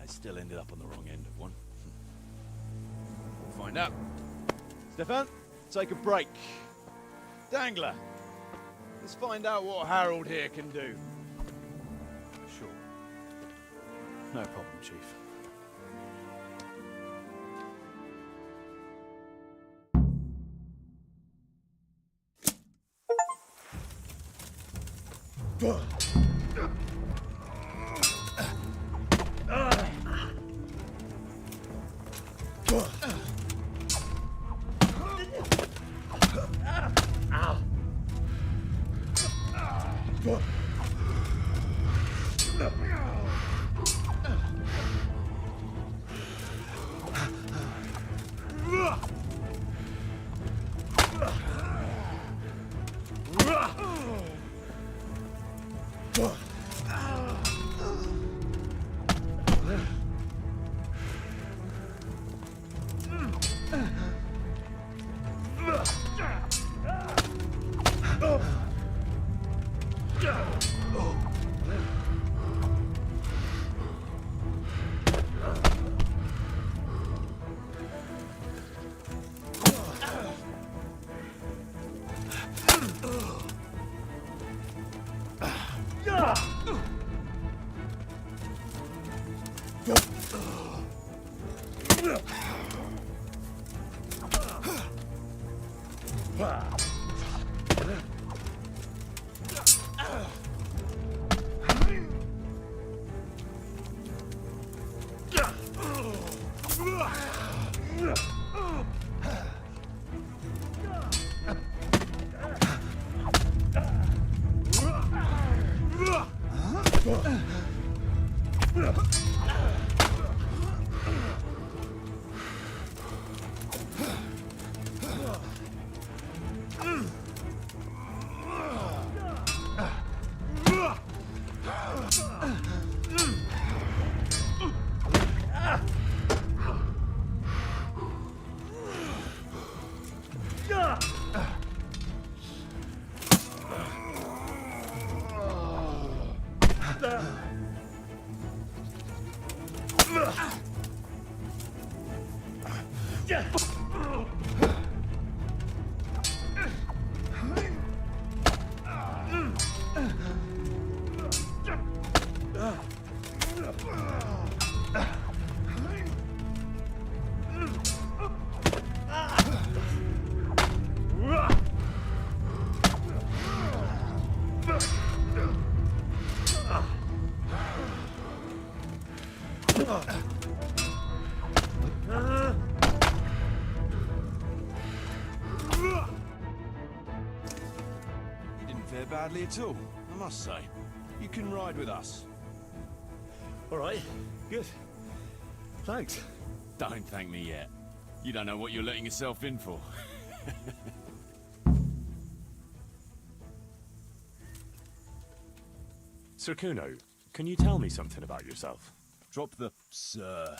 I still ended up on the wrong end of one. We'll find out. Stefan, take a break. Dangler, let's find out what Harold here can do. Sure. No problem, Chief. You didn't fare badly at all, I must say. You can ride with us. All right, good. Thanks. Don't thank me yet. You don't know what you're letting yourself in for. Sir Kuno, can you tell me something about yourself? Drop the sir.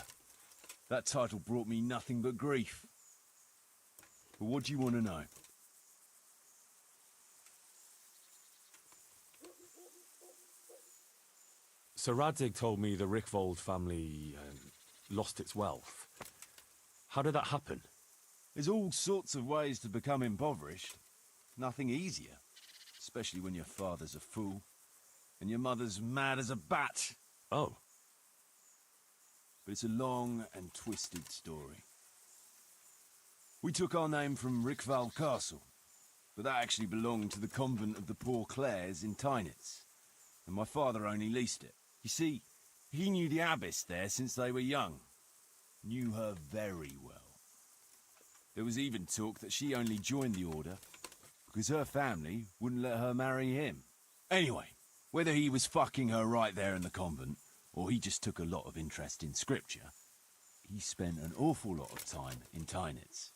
That title brought me nothing but grief. But what do you want to know? Sir Radzig told me the Rickvold family lost its wealth. How did that happen? There's all sorts of ways to become impoverished. Nothing easier. Especially when your father's a fool. And your mother's mad as a bat. Oh. But it's a long and twisted story. We took our name from Rickval Castle. But that actually belonged to the convent of the Poor Clares in Tynitz. And my father only leased it. You see, he knew the abbess there since they were young. Knew her very well. There was even talk that she only joined the order because her family wouldn't let her marry him. Anyway, whether he was fucking her right there in the convent, or he just took a lot of interest in scripture, he spent an awful lot of time in Tynitz.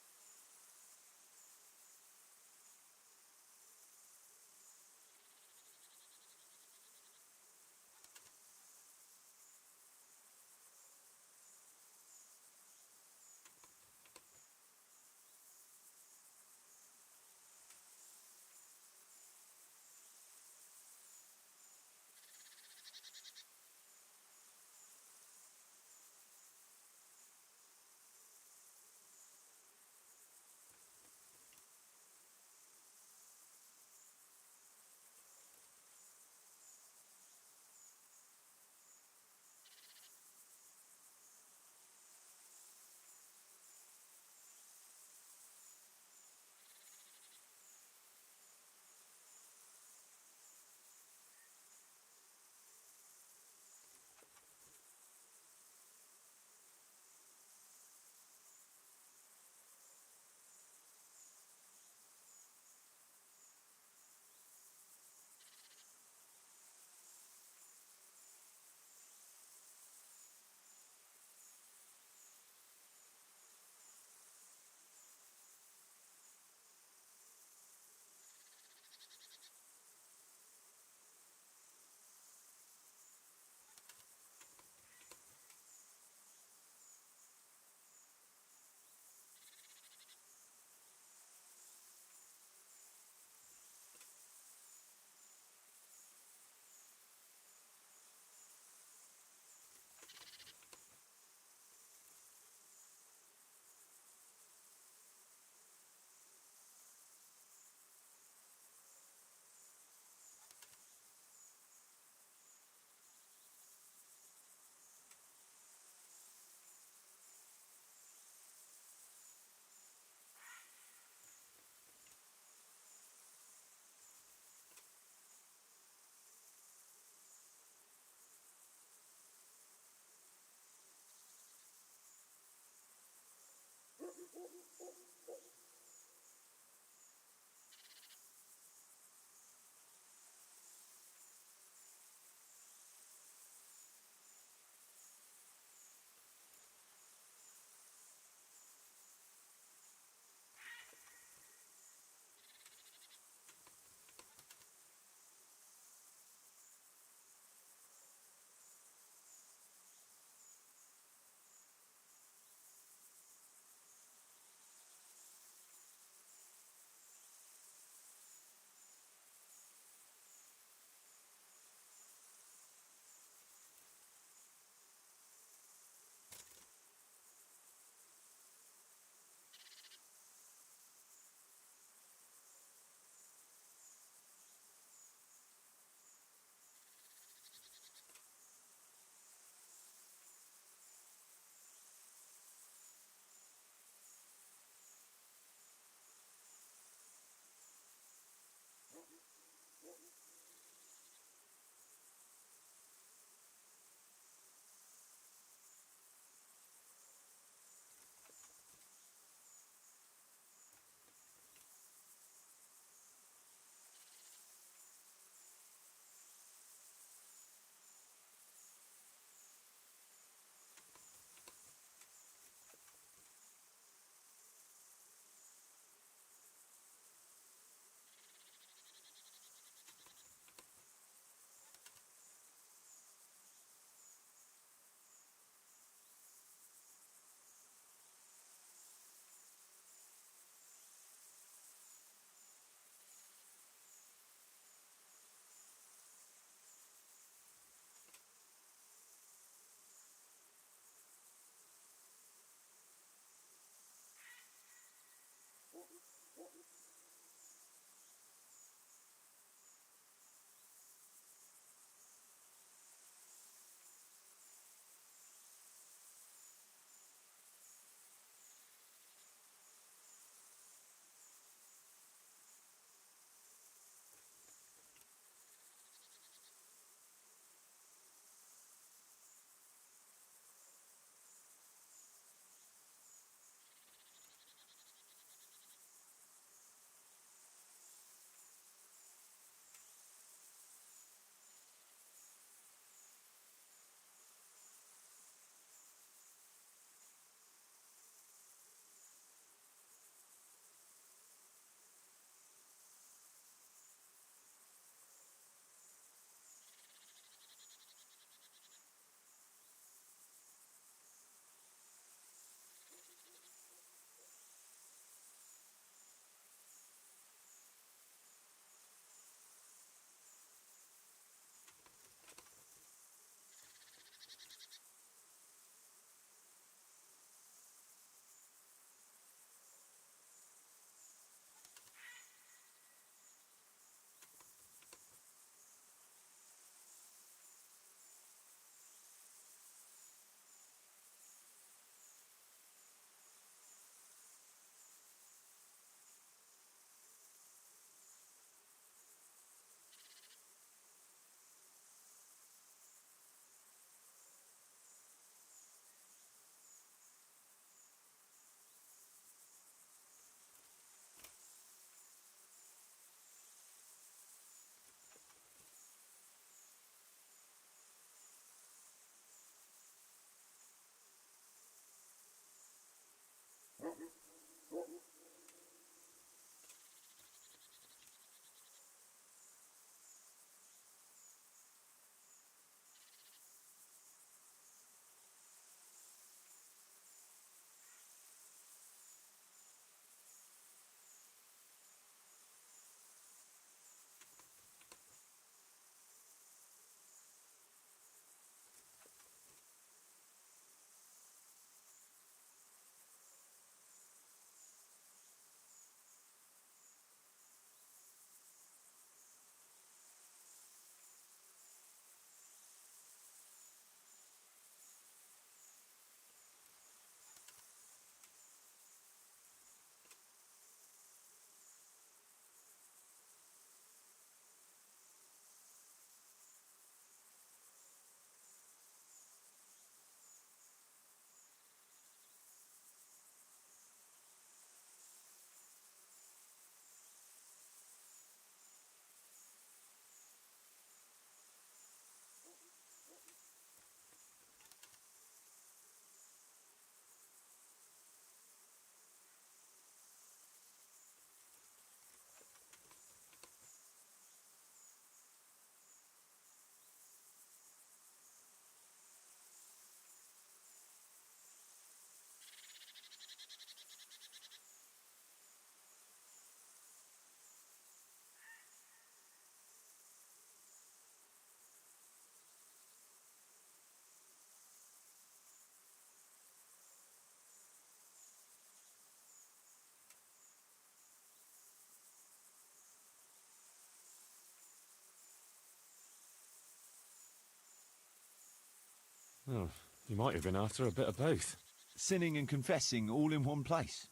Oh, you might have been after a bit of both. Sinning and confessing all in one place.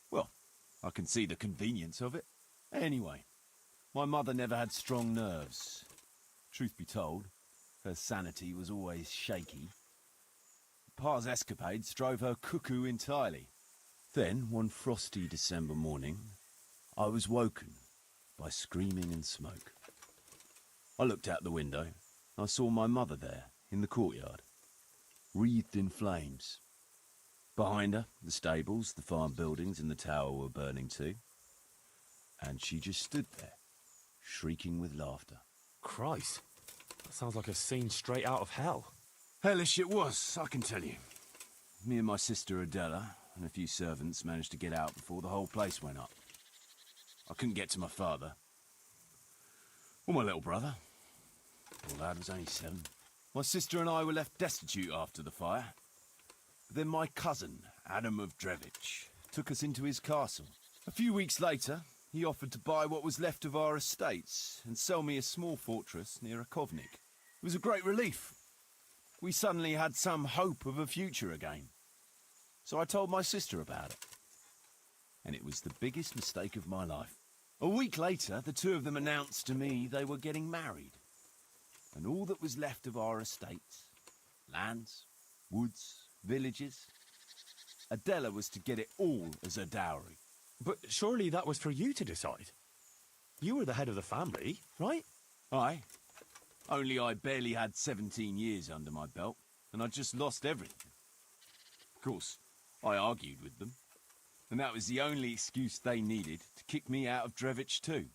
Well, I can see the convenience of it. Anyway, my mother never had strong nerves. Truth be told, her sanity was always shaky. Pa's escapades drove her cuckoo entirely. Then, one frosty December morning, I was woken by screaming and smoke. I looked out the window. I saw my mother there, in the courtyard, wreathed in flames. Behind her, the stables, the farm buildings and the tower were burning too. And she just stood there, shrieking with laughter. Christ, that sounds like a scene straight out of hell. Hellish it was, I can tell you. Me and my sister Adela and a few servants managed to get out before the whole place went up. I couldn't get to my father. Or my little brother. Poor lad was only 7. My sister and I were left destitute after the fire. But then my cousin, Adam of Drevich, took us into his castle. A few weeks later, he offered to buy what was left of our estates and sell me a small fortress near a Kovnik. It was a great relief. We suddenly had some hope of a future again. So I told my sister about it. And it was the biggest mistake of my life. A week later, the two of them announced to me they were getting married. And all that was left of our estates, lands, woods, villages, Adela was to get it all as a dowry. But surely that was for you to decide. You were the head of the family, right? Aye. Only I barely had 17 years under my belt, and I'd just lost everything. Of course, I argued with them, and that was the only excuse they needed to kick me out of Drevich too.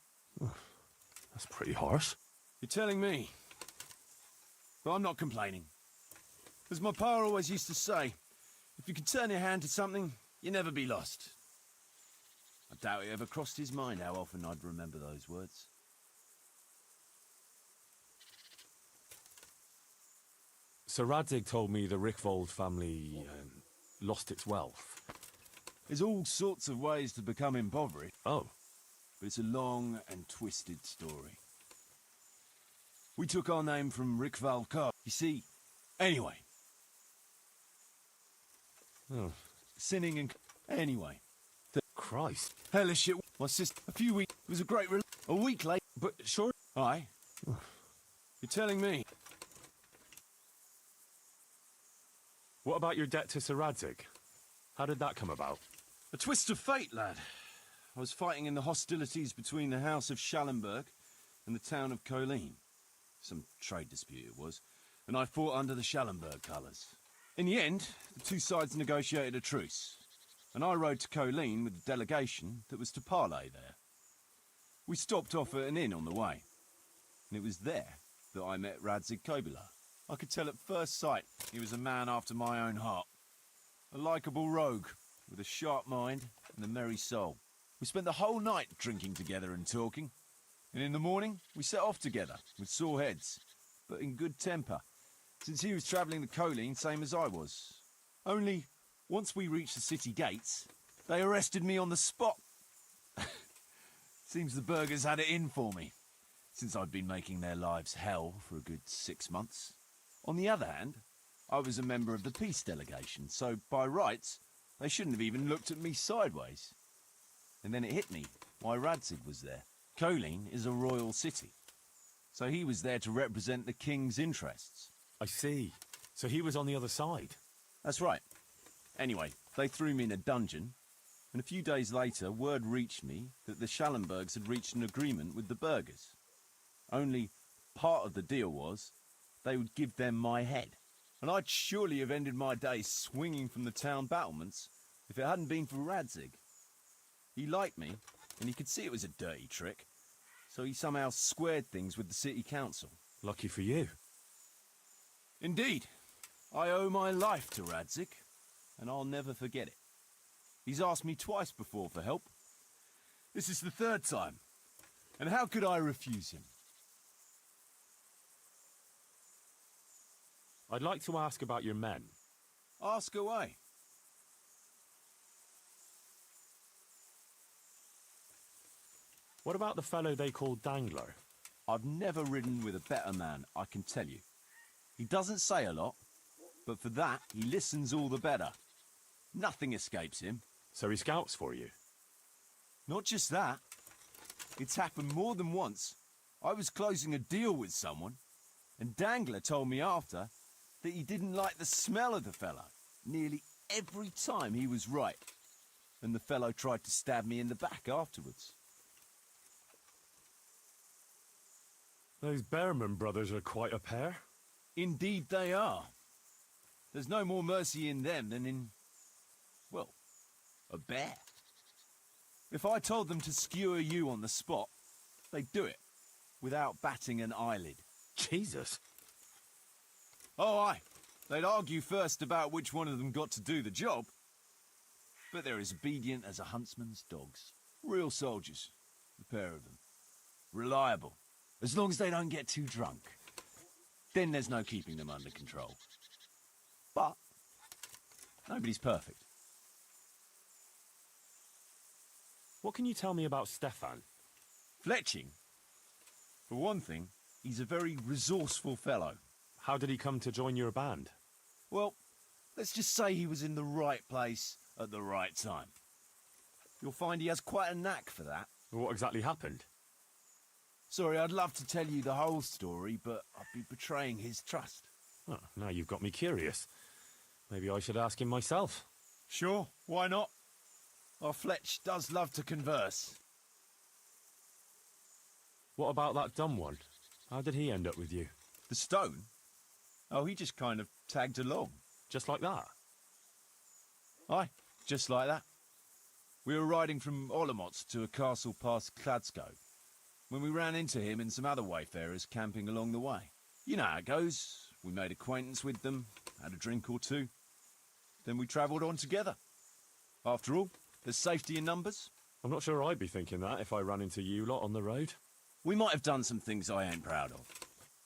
That's pretty harsh. You're telling me. But I'm not complaining. As my pa always used to say, if you can turn your hand to something, you'll never be lost. I doubt it ever crossed his mind how often I'd remember those words. Sir Radzig told me the Rickvold family lost its wealth. There's all sorts of ways to become impoverished, Oh. but it's a long and twisted story. We took our name from Rickval Castle. You see, anyway. Oh. Sinning and... Anyway. Christ. Hellish shit. My sister... A few weeks... It was a great relief. A week later... But sure... Aye. You're telling me. What about your debt to Sir Radzig? How did that come about? A twist of fate, lad. I was fighting in the hostilities between the House of Schallenberg and the town of Colleen. Some trade dispute it was, and I fought under the Schallenberg colours. In the end, the two sides negotiated a truce, and I rode to Colleen with the delegation that was to parley there. We stopped off at an inn on the way, and it was there that I met Radzig Kobyla. I could tell at first sight he was a man after my own heart. A likeable rogue, with a sharp mind and a merry soul. We spent the whole night drinking together and talking, and in the morning we set off together, with sore heads, but in good temper, since he was travelling the Colleen same as I was. Only, once we reached the city gates, they arrested me on the spot. Seems the burghers had it in for me, since I'd been making their lives hell for a good 6 months. On the other hand, I was a member of the peace delegation, so by rights, they shouldn't have even looked at me sideways. And then it hit me why Radzig was there. Colleen is a royal city, so he was there to represent the king's interests. I see. So he was on the other side. That's right. Anyway, they threw me in a dungeon, and a few days later, word reached me that the Schallenbergs had reached an agreement with the burghers. Only part of the deal was they would give them my head. And I'd surely have ended my days swinging from the town battlements if it hadn't been for Radzig. He liked me, and he could see it was a dirty trick, so he somehow squared things with the city council. Lucky for you. Indeed. I owe my life to Radzig, and I'll never forget it. He's asked me twice before for help. This is the 3rd time, and how could I refuse him? I'd like to ask about your men. Ask away. What about the fellow they call Dangler? I've never ridden with a better man, I can tell you. He doesn't say a lot, But for that, he listens all the better. Nothing escapes him. So he scouts for you? Not just that. It's happened more than once. I was closing a deal with someone, and Dangler told me after that he didn't like the smell of the fellow nearly every time he was right. And the fellow tried to stab me in the back afterwards. Those Behrman brothers are quite a pair. Indeed they are. There's no more mercy in them than in, well, a bear. If I told them to skewer you on the spot, they'd do it, without batting an eyelid. Jesus. Oh, aye. They'd argue first about which one of them got to do the job. But they're as obedient as a huntsman's dogs. Real soldiers, the pair of them. Reliable, as long as they don't get too drunk. Then there's no keeping them under control. But nobody's perfect. What can you tell me about Stefan? Fletching? For one thing, he's a very resourceful fellow. How did he come to join your band? Well, let's just say he was in the right place at the right time. You'll find he has quite a knack for that. What exactly happened? Sorry, I'd love to tell you the whole story, but I'd be betraying his trust. Oh, now you've got me curious. Maybe I should ask him myself. Sure, why not? Our Fletch does love to converse. What about that dumb one? How did he end up with you? The stone? Oh, he just kind of tagged along. Just like that? Aye, just like that. We were riding from Olomouc to a castle past Kladsko, when we ran into him and some other wayfarers camping along the way. You know how it goes. We made acquaintance with them, had a drink or two. Then we travelled on together. After all, there's safety in numbers. I'm not sure I'd be thinking that if I ran into you lot on the road. We might have done some things I ain't proud of.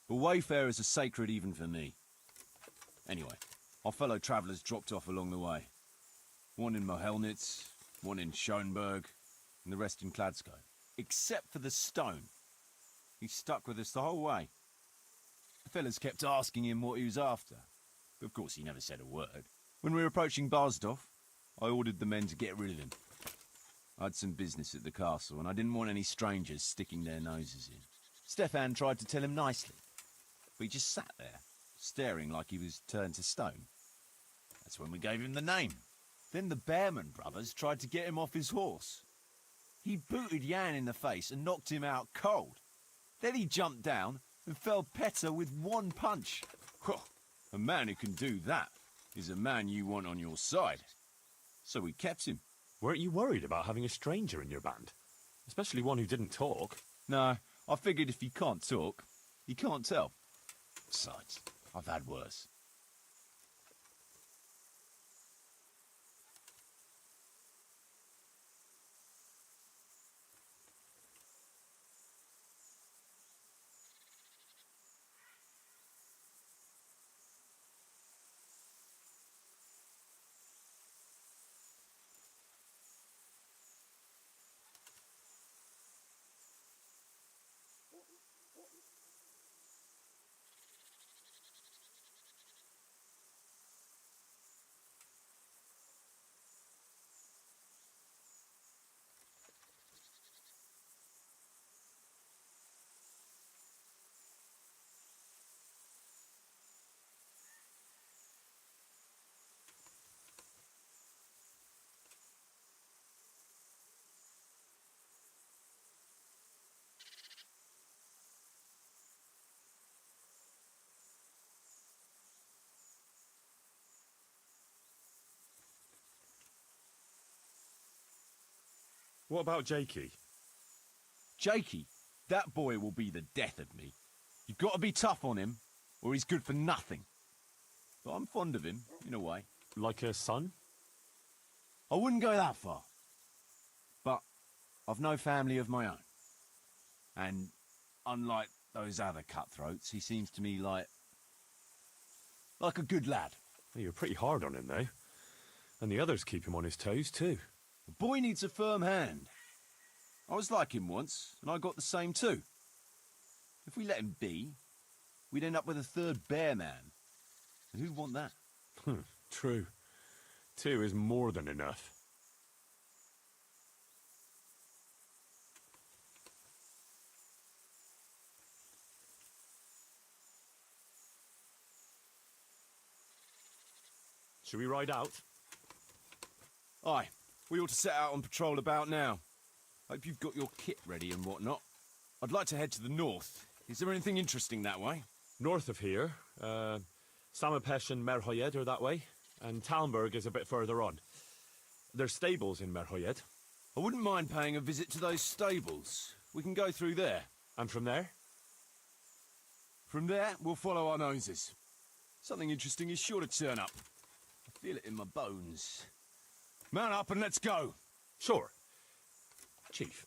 But wayfarers are sacred even for me. Anyway, our fellow travellers dropped off along the way. One in Mohelnitz, one in Schoenberg, and the rest in Kladsko. Except for the stone. He stuck with us the whole way. The fellas kept asking him what he was after. But of course he never said a word. When we were approaching Barsdorf, I ordered the men to get rid of him. I had some business at the castle, and I didn't want any strangers sticking their noses in. Stefan tried to tell him nicely, but he just sat there, staring like he was turned to stone. That's when we gave him the name. Then the Behrman brothers tried to get him off his horse. He booted Jan in the face and knocked him out cold. Then he jumped down and felled Petter with one punch. A man who can do that is a man you want on your side. So we kept him. Weren't you worried about having a stranger in your band? Especially one who didn't talk. No, I figured if you can't talk, you can't tell. Besides, I've had worse. What about Jakey? Jakey, that boy will be the death of me. You've got to be tough on him, or he's good for nothing. But I'm fond of him, in a way. Like a son? I wouldn't go that far. But I've no family of my own. And unlike those other cutthroats, he seems to me like a good lad. Well, you're pretty hard on him, though. And the others keep him on his toes, too. The boy needs a firm hand. I was like him once, and I got the same too. If we let him be, we'd end up with a third bear man. And who'd want that? True. 2 is more than enough. Should we ride out? Aye, we ought to set out on patrol about now. Hope you've got your kit ready and whatnot. I'd like to head to the north. Is there anything interesting that way? North of here, Samapesh and Merhoyed are that way, and Talmberg is a bit further on. There's stables in Merhoyed. I wouldn't mind paying a visit to those stables. We can go through there. And from there? From there, we'll follow our noses. Something interesting is sure to turn up. I feel it in my bones. Mount up and let's go. Sure. Chief.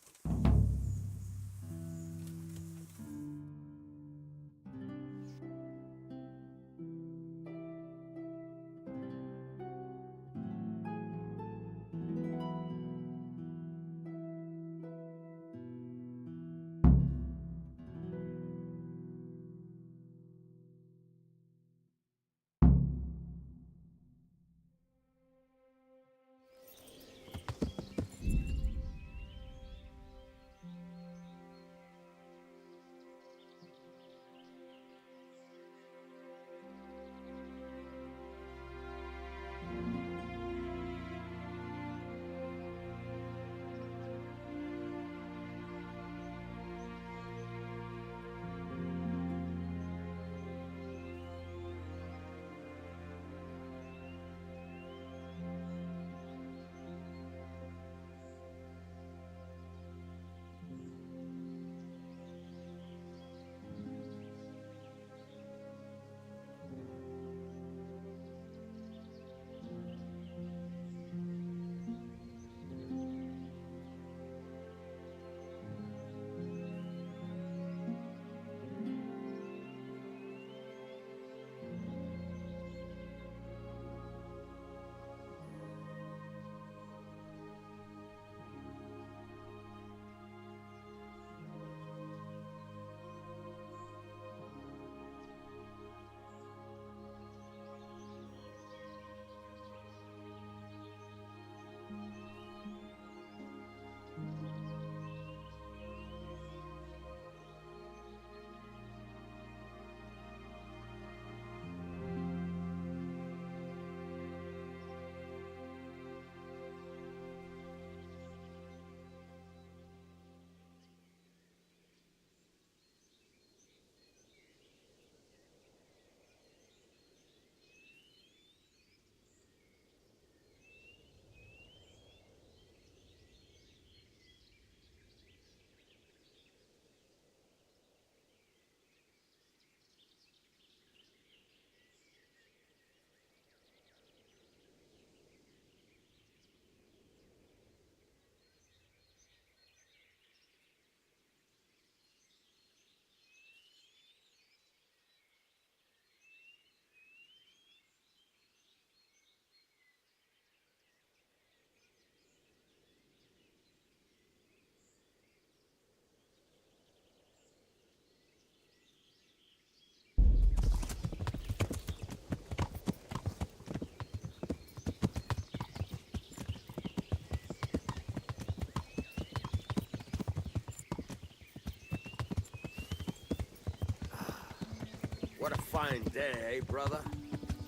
What a fine day, eh, brother?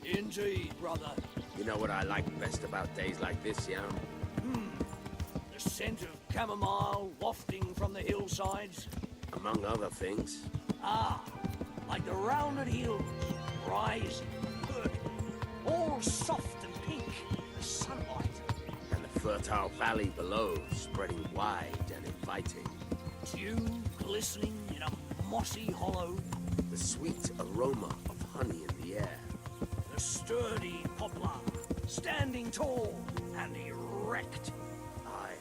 Indeed, brother. You know what I like best about days like this, Yam? The scent of chamomile wafting from the hillsides. Among other things. Ah, like the rounded hills, rising, perking, all soft and pink in the sunlight. And the fertile valley below, spreading wide and inviting. Dew glistening in a mossy hollow. The sweet aroma of honey in the air. The sturdy poplar, standing tall and erect. Aye,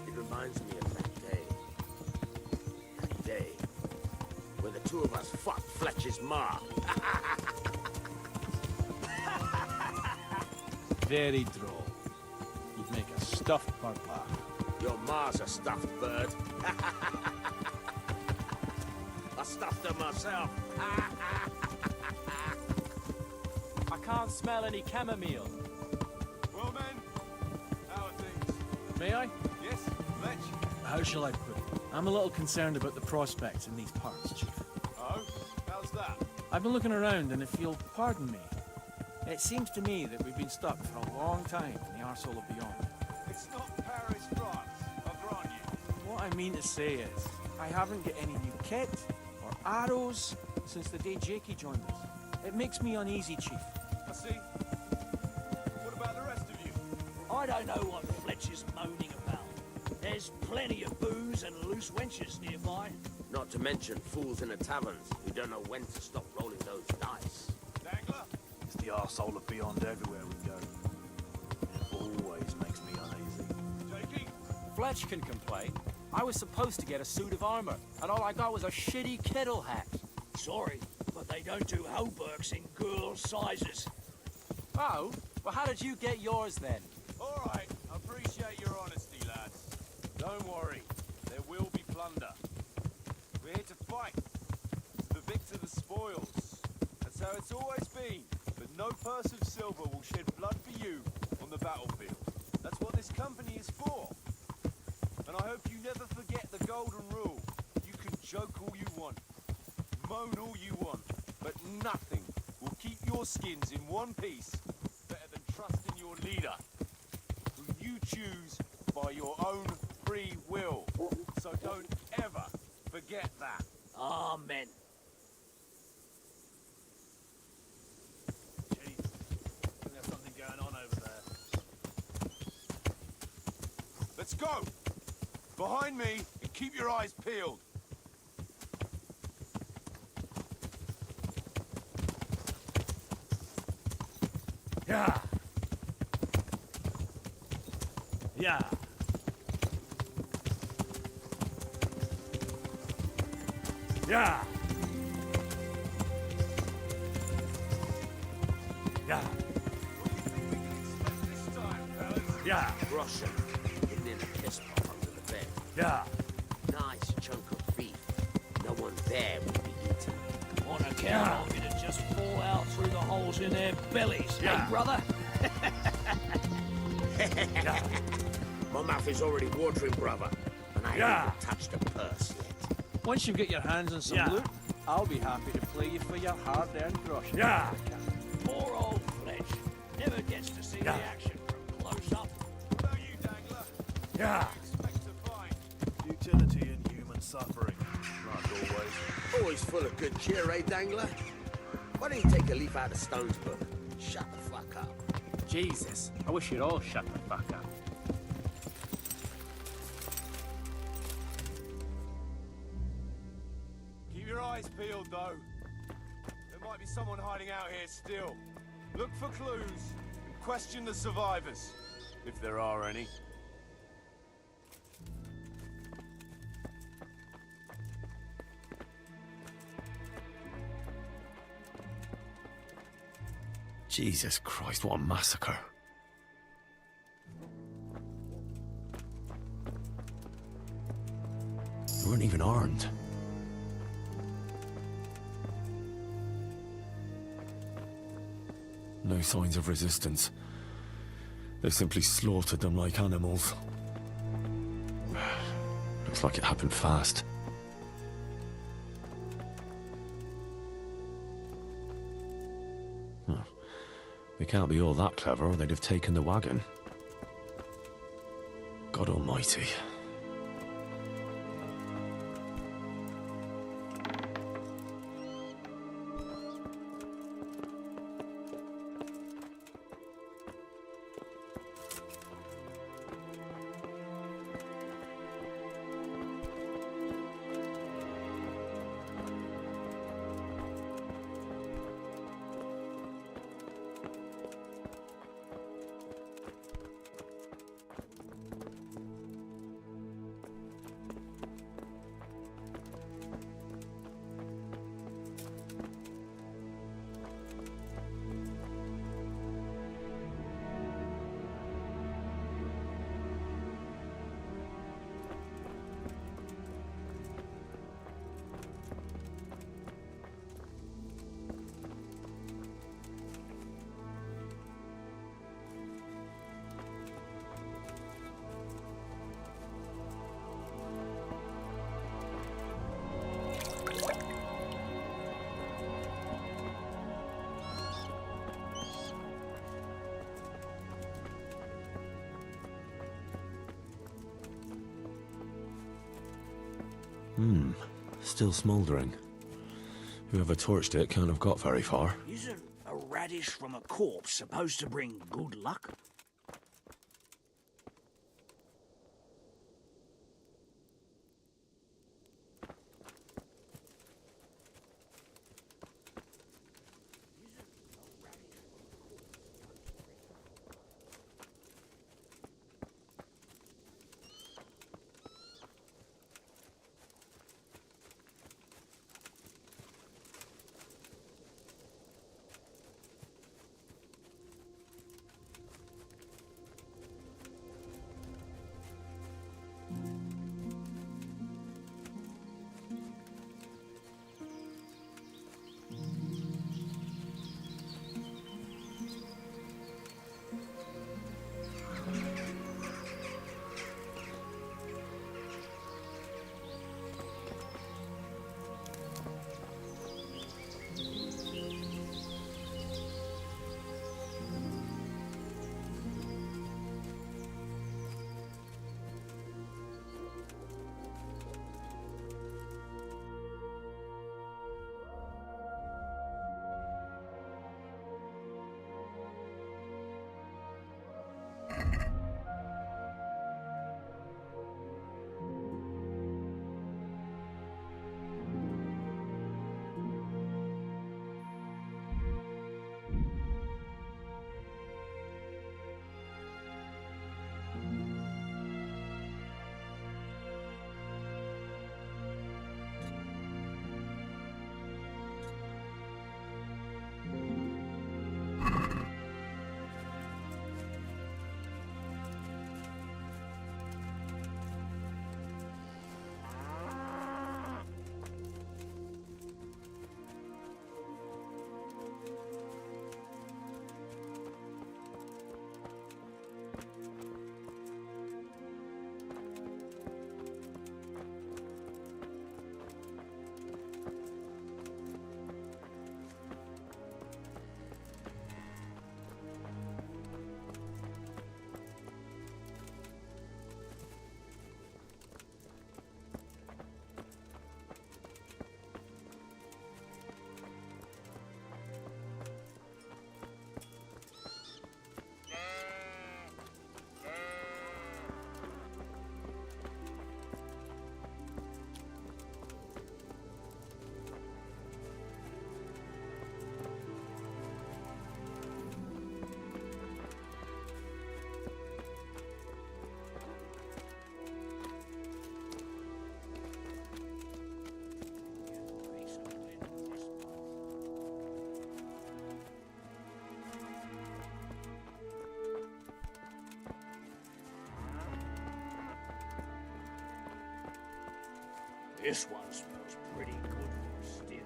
it reminds me of that day. That day where the two of us fought Fletcher's ma. Very droll. You'd make a stuffed papa. Your ma's a stuffed bird. I stuffed her myself. I can't smell any chamomile. Well, men, how are things? May I? Yes, Fletch? How shall I put it? I'm a little concerned about the prospects in these parts, Chief. Oh, how's that? I've been looking around, and if you'll pardon me, it seems to me that we've been stuck for a long time in the arsehole of beyond. It's not Paris, France, I grant you. What I mean to say is, I haven't got any new kit or arrows since the day Jakey joined us. It makes me uneasy, Chief. I see. What about the rest of you? I don't know what Fletch is moaning about. There's plenty of booze and loose wenches nearby. Not to mention fools in the taverns who don't know when to stop rolling those dice. Dangler? It's the arsehole of beyond everywhere we go. It always makes me uneasy. Jakey? Fletch can complain. I was supposed to get a suit of armor, and all I got was a shitty kettle hat. Sorry, but they don't do hauberks in girl sizes. Oh? Well, how did you get yours then? All right, I appreciate your honesty, lads. Don't worry, there will be plunder. We're here to fight. The victor the spoils. That's how it's always been. But no purse of silver will shed blood for you on the battlefield. That's what this company is for. And I hope you never forget the golden rule. You can joke all you want, moan all you want, but nothing will keep your skins in one piece better than trusting your leader, who you choose by your own free will. So don't ever forget that. Amen. Chief, I think there's something going on over there. Let's go! Behind me, and keep your eyes peeled. Yeah. Yeah. Yeah. Yeah. This time, fellas. Yeah. Russian, hidden in a piss pot under the bed. Yeah. Nice chunk of beef. No one there will be eaten. On account of it'd just fall out through the holes in their bellies, Yeah. hey, brother? My mouth is already watering, brother, and I haven't Yeah. even touched a purse yet. Once you get your hands on some Yeah. loot, I'll be happy to play you for your hard-earned groschen. Yeah. Poor old Fletch never gets to see Yeah. the action from close up. What about you, Dangler? Yeah. Expect to find. Utility and human suffering, like always. Always full of good cheer, eh, Dangler? Why don't you take a leaf out of Stone's book? Shut the fuck up. Jesus. I wish you'd all shut the fuck up. Keep your eyes peeled, though. There might be someone hiding out here still. Look for clues and question the survivors, if there are any. Jesus Christ, what a massacre. They weren't even armed. No signs of resistance. They simply slaughtered them like animals. Looks like it happened fast. Huh. They can't be all that clever, or they'd have taken the wagon. God almighty. Still smouldering. Whoever torched it can't have got very far. Isn't a radish from a corpse supposed to bring good luck? This one smells pretty good for a stiff.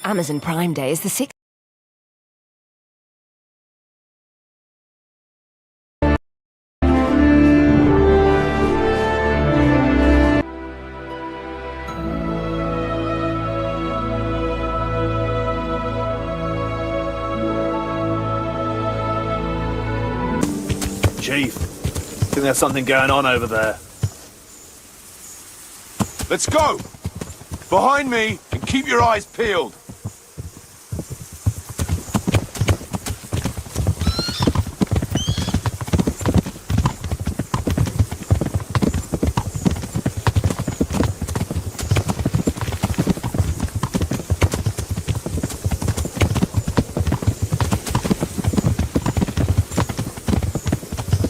Amazon Prime Day is the 6th. Chief, think there's something going on over there. Let's go! Behind me, and keep your eyes peeled.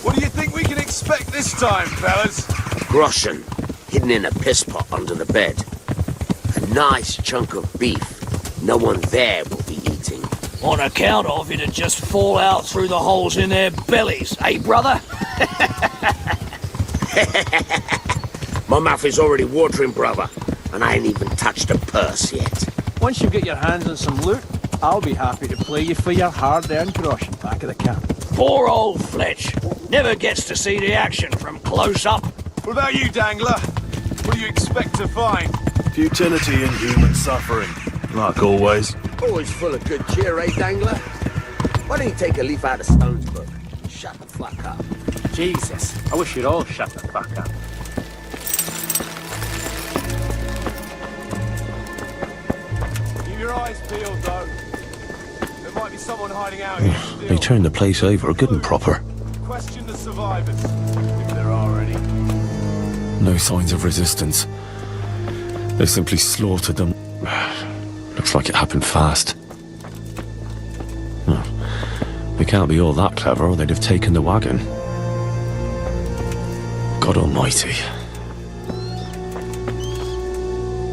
What do you think we can expect this time, fellas? Groschen, hidden in a piss pot under the bed. A nice chunk of beef no one there will be eating. On account of it'd just fall out through the holes in their bellies, eh, brother? My mouth is already watering, brother, and I ain't even touched a purse yet. Once you get your hands on some loot, I'll be happy to play you for your hard-earned groschen back at the camp. Poor old Fletch. Never gets to see the action from close up. What about you, Dangler? What do you expect to find? Futility and human suffering, like always. Always full of good cheer, eh, Dangler? Why don't you take a leaf out of Stone's book and shut the fuck up? Jesus, I wish you'd all shut the fuck up. Keep your eyes peeled, though. There might be someone hiding out here still. They turned the place over good and proper. Question the survivors, if there are any. No signs of resistance. They simply slaughtered them. Looks like it happened fast. Oh, they can't be all that clever or they'd have taken the wagon. God almighty.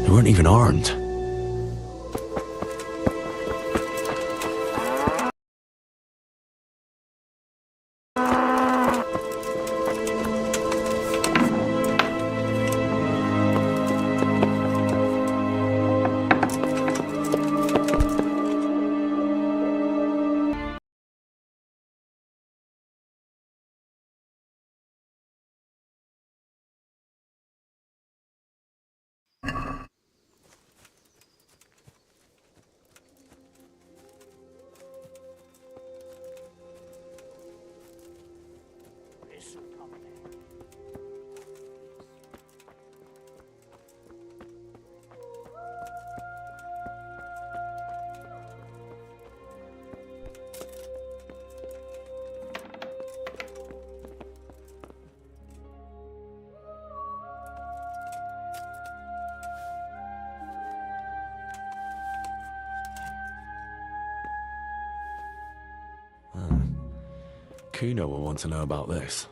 They weren't even armed. Kuno will want to know about this.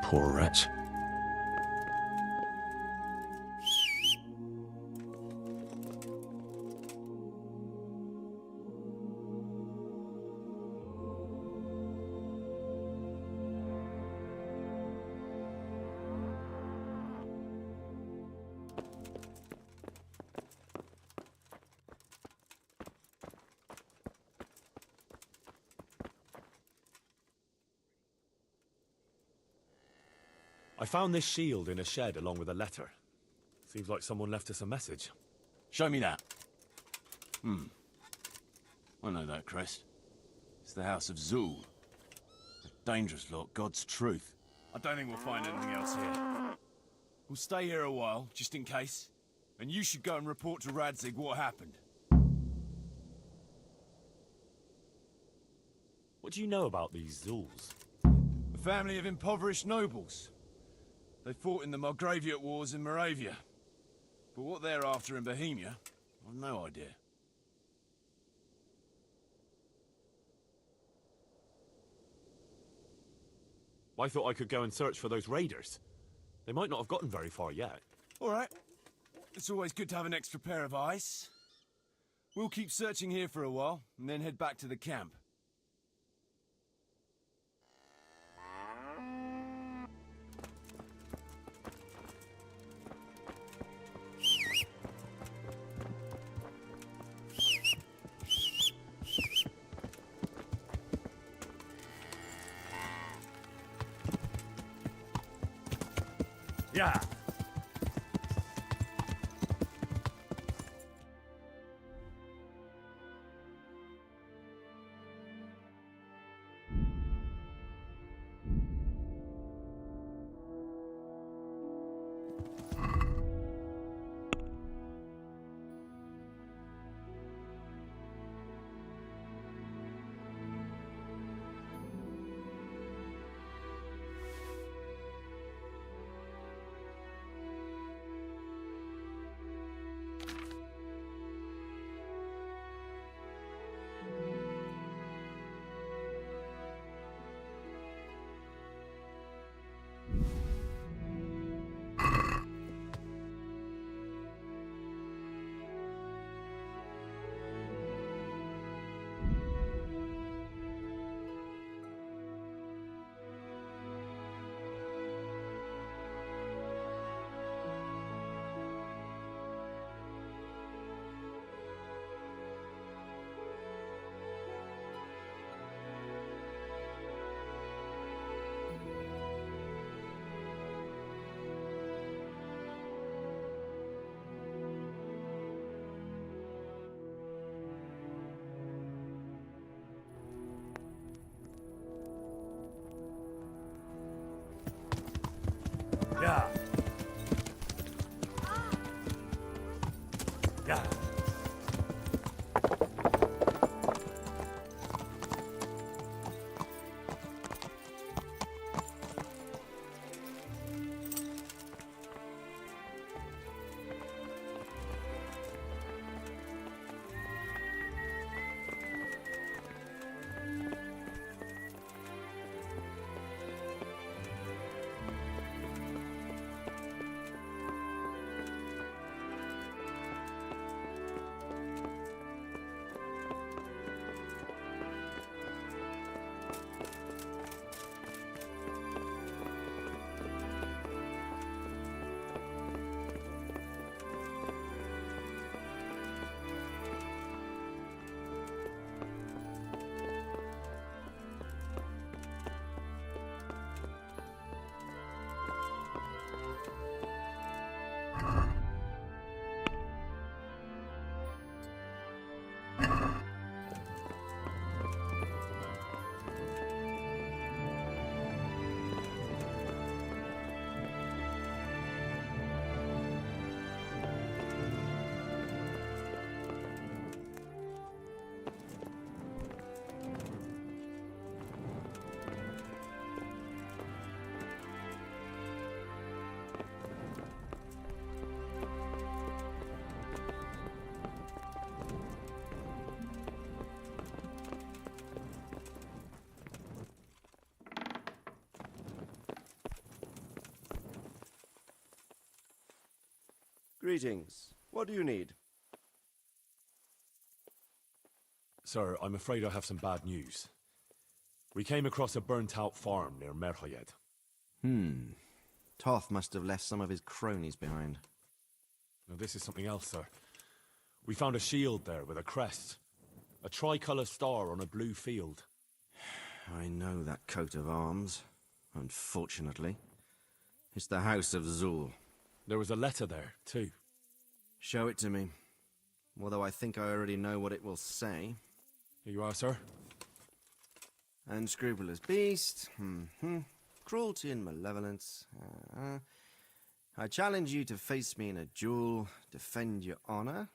Poor wretch. I found this shield in a shed along with a letter. Seems like someone left us a message. Show me that. I know that crest. It's the House of Zul. A dangerous lot, God's truth. I don't think we'll find anything else here. We'll stay here a while, just in case. And you should go and report to Radzig what happened. What do you know about these Zuls? A family of impoverished nobles. They fought in the Margraviate Wars in Moravia. But what they're after in Bohemia, I've no idea. I thought I could go and search for those raiders. They might not have gotten very far yet. All right. It's always good to have an extra pair of eyes. We'll keep searching here for a while, and then head back to the camp. Yeah. Yeah. Yeah. Greetings. What do you need? Sir, I'm afraid I have some bad news. We came across a burnt-out farm near Merhoyed. Toth must have left some of his cronies behind. Now, this is something else, sir. We found a shield there with a crest. A tricolour star on a blue field. I know that coat of arms, unfortunately. It's the House of Zul. There was a letter there, too. Show it to me. Although I think I already know what it will say. Here you are, sir. Unscrupulous beast. Cruelty and malevolence. I challenge you to face me in a duel, defend your honor.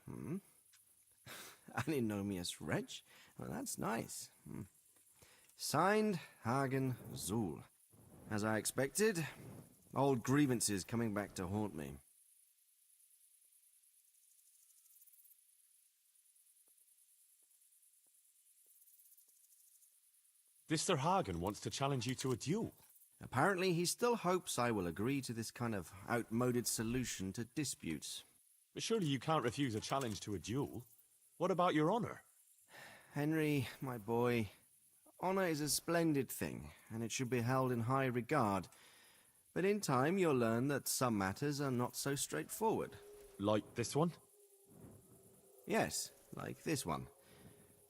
Antinomious wretch. Well, that's nice. Signed, Hagen Zul. As I expected, old grievances coming back to haunt me. This Sir Hagen wants to challenge you to a duel. Apparently, he still hopes I will agree to this kind of outmoded solution to disputes. But surely you can't refuse a challenge to a duel. What about your honor? Henry, my boy, honor is a splendid thing, and it should be held in high regard. But in time, you'll learn that some matters are not so straightforward. Like this one? Yes, like this one.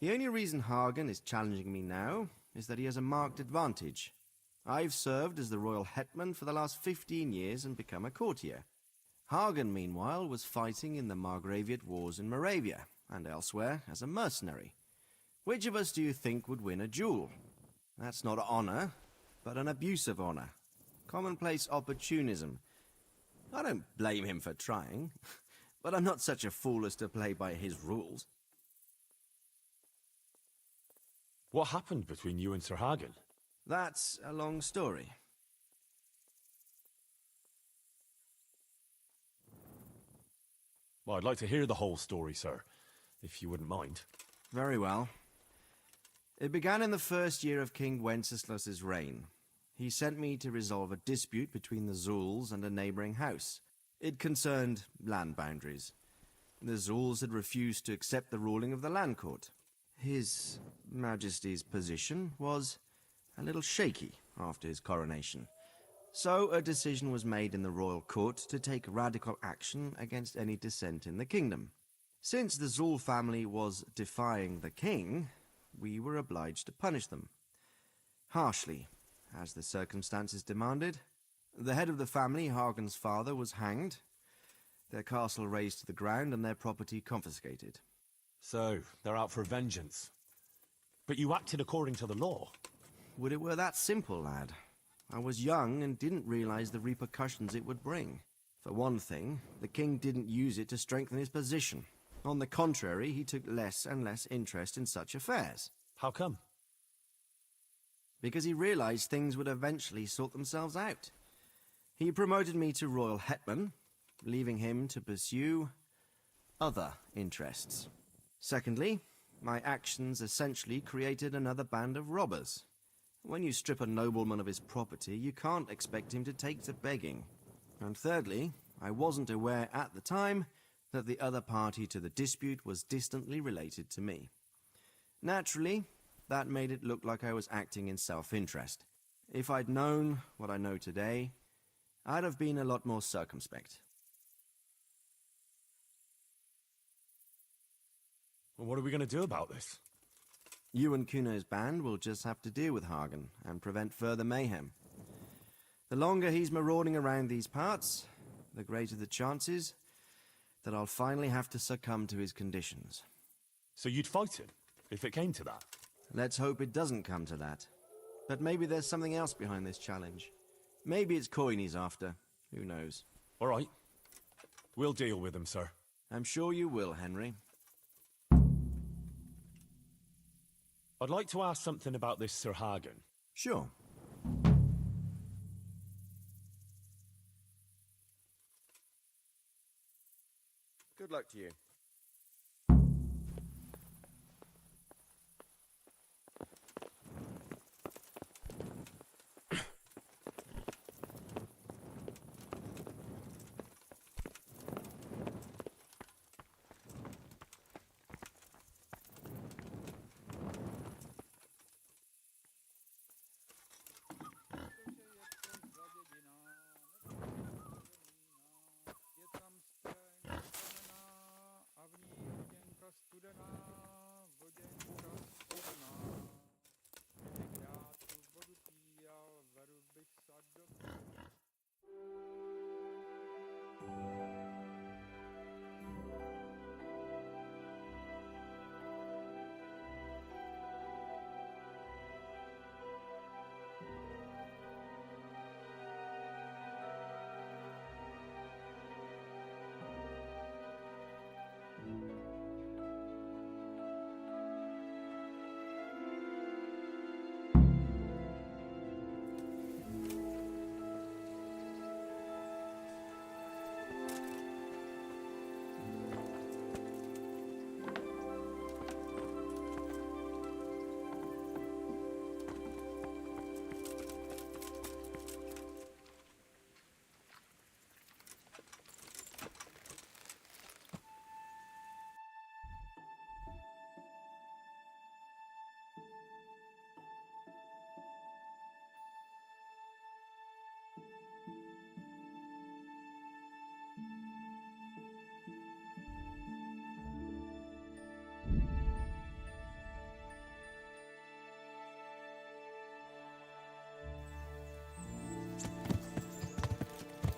The only reason Hagen is challenging me now is that he has a marked advantage. I've served as the royal hetman for the last 15 years and become a courtier. Hagen, meanwhile, was fighting in the Margraviate Wars in Moravia and elsewhere as a mercenary. Which of us do you think would win a duel? That's not honor, but an abuse of honor. Commonplace opportunism. I don't blame him for trying, but I'm not such a fool as to play by his rules. What happened between you and Sir Hagen? That's a long story. Well, I'd like to hear the whole story, sir, if you wouldn't mind. Very well. It began in the first year of King Wenceslas's reign. He sent me to resolve a dispute between the Zulls and a neighboring house. It concerned land boundaries. The Zulls had refused to accept the ruling of the land court. His Majesty's position was a little shaky after his coronation. So a decision was made in the royal court to take radical action against any dissent in the kingdom. Since the Zull family was defying the king, we were obliged to punish them. Harshly, as the circumstances demanded. The head of the family, Hagen's father, was hanged, their castle razed to the ground and their property confiscated. So, they're out for vengeance. But you acted according to the law. Would it were that simple, lad. I was young and didn't realize the repercussions it would bring. For one thing, the king didn't use it to strengthen his position. On the contrary, he took less and less interest in such affairs. How come? Because he realized things would eventually sort themselves out. He promoted me to royal hetman, leaving him to pursue other interests. Secondly, my actions essentially created another band of robbers. When you strip a nobleman of his property, you can't expect him to take to begging. And thirdly, I wasn't aware at the time that the other party to the dispute was distantly related to me. Naturally, that made it look like I was acting in self-interest. If I'd known what I know today, I'd have been a lot more circumspect. Well, what are we going to do about this? You and Kuno's band will just have to deal with Hagen and prevent further mayhem. The longer he's marauding around these parts, the greater the chances that I'll finally have to succumb to his conditions. So you'd fight him, if it came to that? Let's hope it doesn't come to that. But maybe there's something else behind this challenge. Maybe it's coin he's after. Who knows? All right. We'll deal with him, sir. I'm sure you will, Henry. I'd like to ask something about this Sir Hagen. Sure. Good luck to you.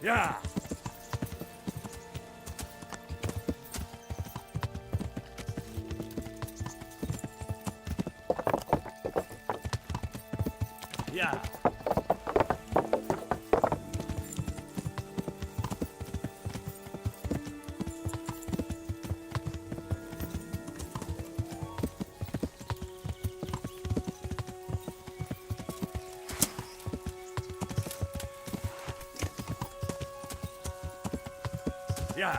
Yeah. Yeah. Yeah.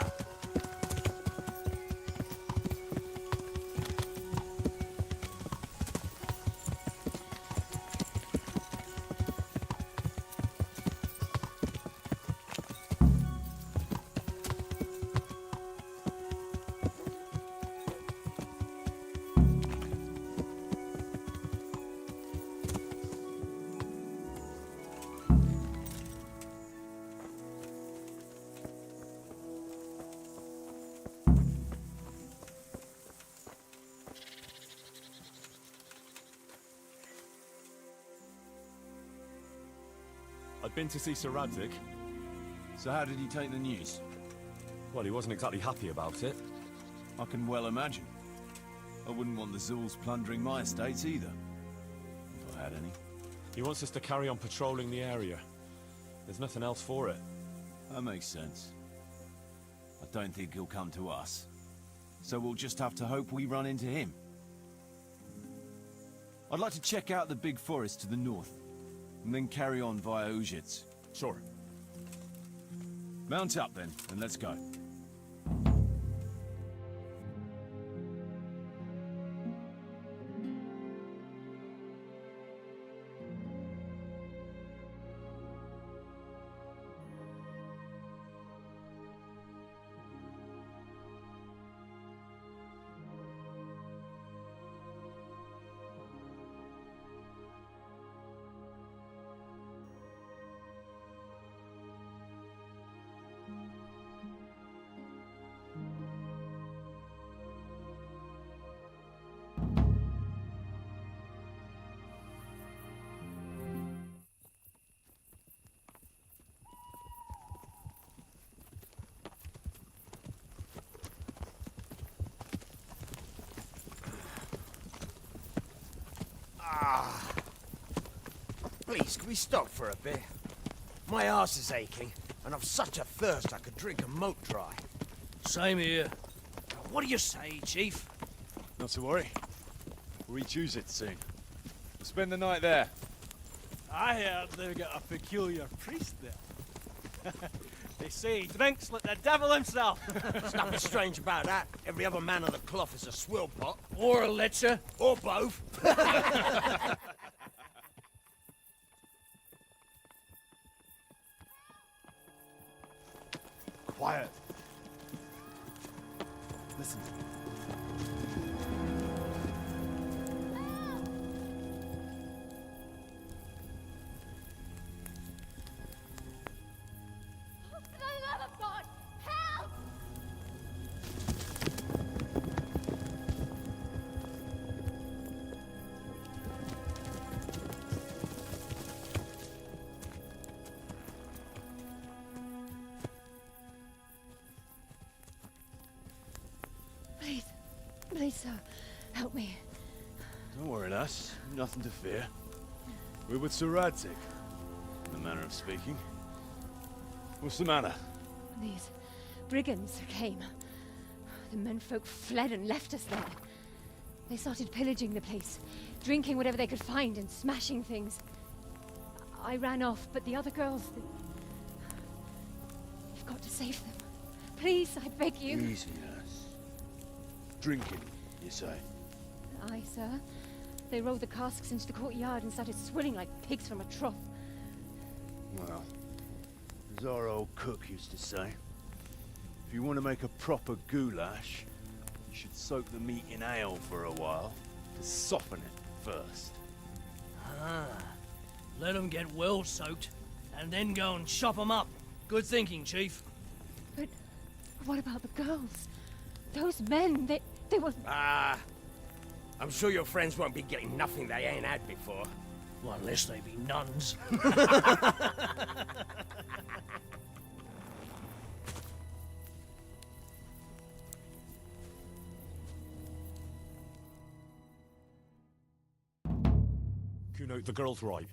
I'd been to see Sir Radzig. So how did he take the news? Well, he wasn't exactly happy about it. I can well imagine. I wouldn't want the Zul's plundering my estates either. If I had any. He wants us to carry on patrolling the area. There's nothing else for it. That makes sense. I don't think he'll come to us. So we'll just have to hope we run into him. I'd like to check out the big forest to the north, and then carry on via Ujits. Sure. Mount up then, and let's go. Please, can we stop for a bit? My arse is aching, and I've such a thirst I could drink a moat dry. Same here. What do you say, Chief? Not to worry. We'll reach it soon. We'll spend the night there. I heard they've got a peculiar priest there. They say he drinks like the devil himself. There's nothing strange about that. Every other man on the cloth is a swill pot. Or a lecher. Or both. Quiet. Listen. For the love of God, help! Please, please, sir, help me. Don't worry, lass. Nothing to fear. We're with Sir Radzig, in the manner of speaking. What's the matter? These brigands came. The menfolk fled and left us there. They started pillaging the place, drinking whatever they could find and smashing things. I ran off, but the other girls... You've got to save them. Please, I beg you. Easy, lass. Drinking, you say? Aye, sir. They rolled the casks into the courtyard and started swilling like pigs from a trough. Well, as our old cook used to say, if you want to make a proper goulash, you should soak the meat in ale for a while to soften it first. Ah, let them get well soaked, and then go and chop them up. Good thinking, Chief. But what about the girls? Those men, they were... Ah, I'm sure your friends won't be getting nothing they ain't had before. Well, unless they be nuns. know, the girl's right.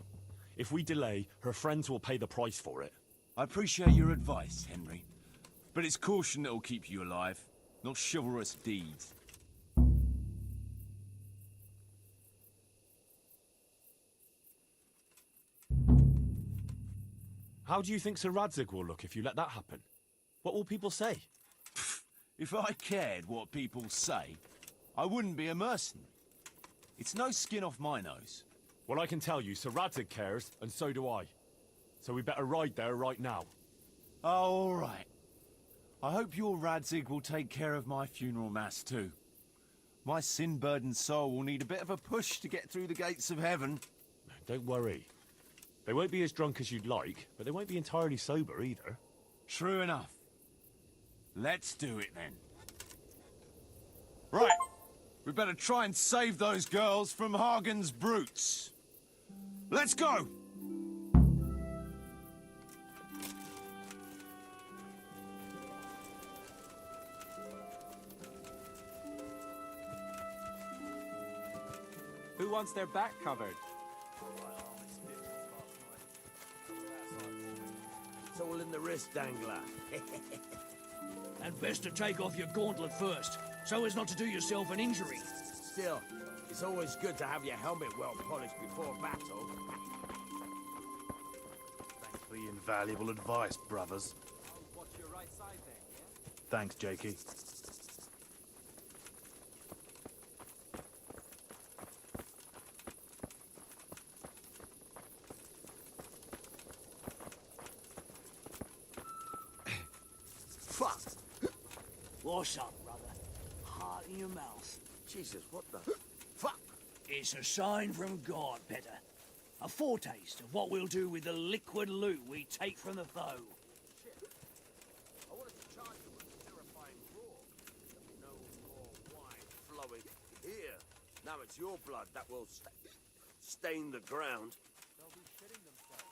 If we delay, her friends will pay the price for it. I appreciate your advice, Henry. But it's caution that'll keep you alive, not chivalrous deeds. How do you think Sir Radzig will look if you let that happen? What will people say? If I cared what people say, I wouldn't be a mercenary. It's no skin off my nose. Well, I can tell you, Sir Radzig cares, and so do I. So we better ride there right now. All right. I hope your Radzig will take care of my funeral mass too. My sin-burdened soul will need a bit of a push to get through the gates of heaven. Don't worry. They won't be as drunk as you'd like, but they won't be entirely sober either. True enough. Let's do it then. Right. We better try and save those girls from Hagen's brutes. Let's go! Who wants their back covered? It's all in the wrist dangler. And best to take off your gauntlet first, so as not to do yourself an injury. Still, it's always good to have your helmet well polished before battle. Thanks for the invaluable advice, brothers. Watch your right side then, yeah? Thanks, Jakey. Fuck! What's up, brother? Heart in your mouth. Jesus, what the... Fuck! It's a sign from God, Petter. A foretaste of what we'll do with the liquid loot we take from the foe. I wanted to charge you with a terrifying roar. No more wine flowing here. Now it's your blood that will stain the ground. They'll be shitting themselves.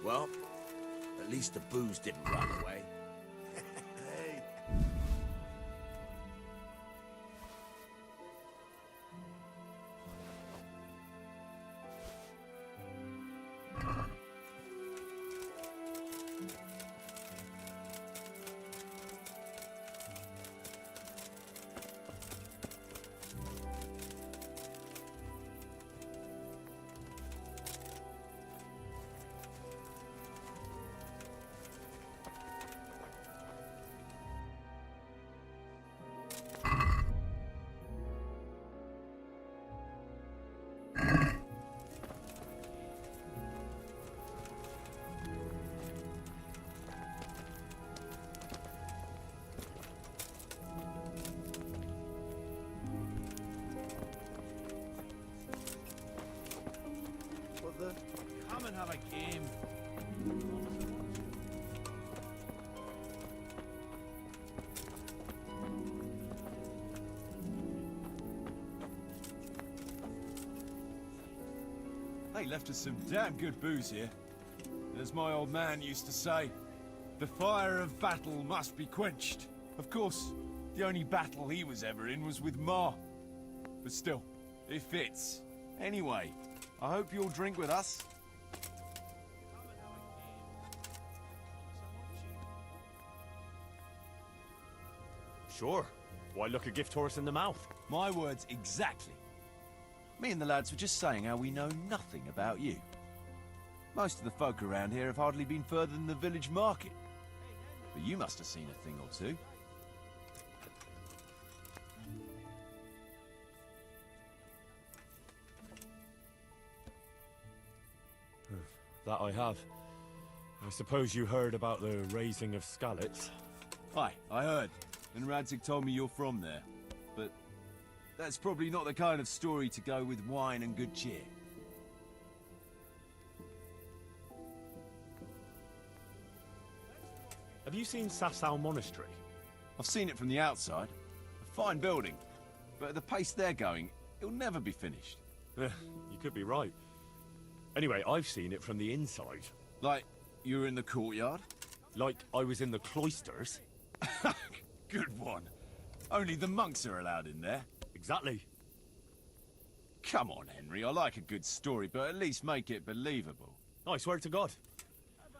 Well, at least the booze didn't run away. Come and have a game. They left us some damn good booze here. As my old man used to say, the fire of battle must be quenched. Of course, the only battle he was ever in was with Ma. But still, it fits. Anyway, I hope you'll drink with us. Sure. Why look a gift horse in the mouth? My words exactly. Me and the lads were just saying how we know nothing about you. Most of the folk around here have hardly been further than the village market. But you must have seen a thing or two. That I have. I suppose you heard about the raising of Skalitz. Aye, I heard. And Radzig told me you're from there. But that's probably not the kind of story to go with wine and good cheer. Have you seen Sasau Monastery? I've seen it from the outside. A fine building. But at the pace they're going, it'll never be finished. You could be right. Anyway, I've seen it from the inside. Like, you were in the courtyard? Like I was in the cloisters. Good one. Only the monks are allowed in there. Exactly. Come on, Henry. I like a good story, but at least make it believable. I swear to God.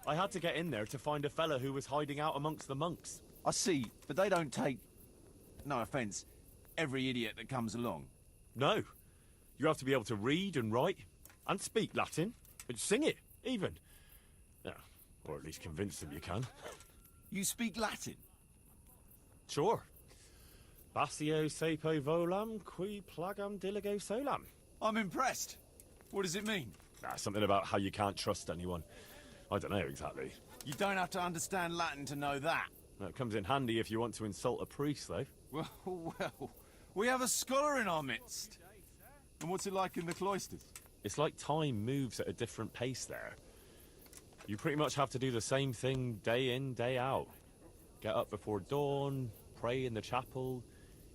I had to get in there to find a fella who was hiding out amongst the monks. I see, but they don't take, no offence, every idiot that comes along. No. You have to be able to read and write, and speak Latin, and sing it, even. Yeah, or at least convince them you can. You speak Latin? Sure. Basio sepo volam, qui plagam diligo solam. I'm impressed. What does it mean? Something about how you can't trust anyone. I don't know exactly. You don't have to understand Latin to know that. It comes in handy if you want to insult a priest, though. Well, we have a scholar in our midst. And what's it like in the cloisters? It's like time moves at a different pace there. You pretty much have to do the same thing day in, day out. Get up before dawn, pray in the chapel,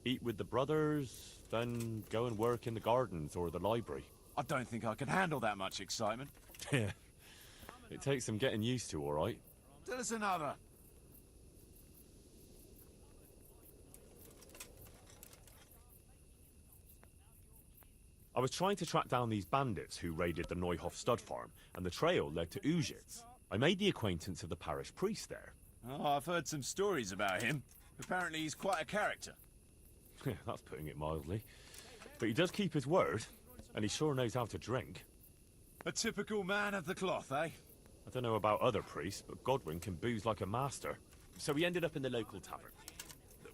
eat with the brothers, then go and work in the gardens or the library. I don't think I can handle that much excitement. Yeah. It takes some getting used to, all right? Tell us another. I was trying to track down these bandits who raided the Neuhof stud farm, and the trail led to Ujitz. I made the acquaintance of the parish priest there. Oh, I've heard some stories about him. Apparently he's quite a character. That's putting it mildly. But he does keep his word, and he sure knows how to drink. A typical man of the cloth, eh? I don't know about other priests, but Godwin can booze like a master. So we ended up in the local tavern.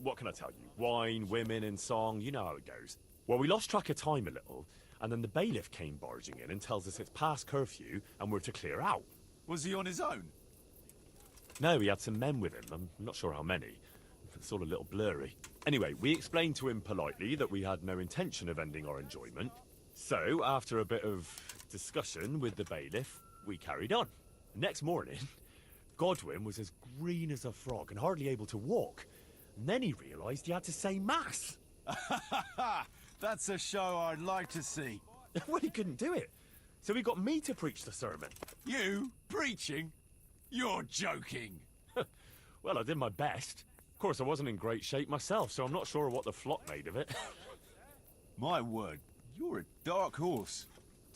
What can I tell you? Wine, women, and song, you know how it goes. Well, we lost track of time a little, and then the bailiff came barging in and tells us it's past curfew and we're to clear out. Was he on his own? No, he had some men with him. I'm not sure how many. It's all a little blurry. Anyway, we explained to him politely that we had no intention of ending our enjoyment. So, after a bit of discussion with the bailiff, we carried on. Next morning, Godwin was as green as a frog and hardly able to walk. And then he realised he had to say mass. That's a show I'd like to see. Well, he couldn't do it. So he got me to preach the sermon. You? Preaching? You're joking. Well, I did my best. Of course, I wasn't in great shape myself, so I'm not sure what the flock made of it. My word, you're a dark horse.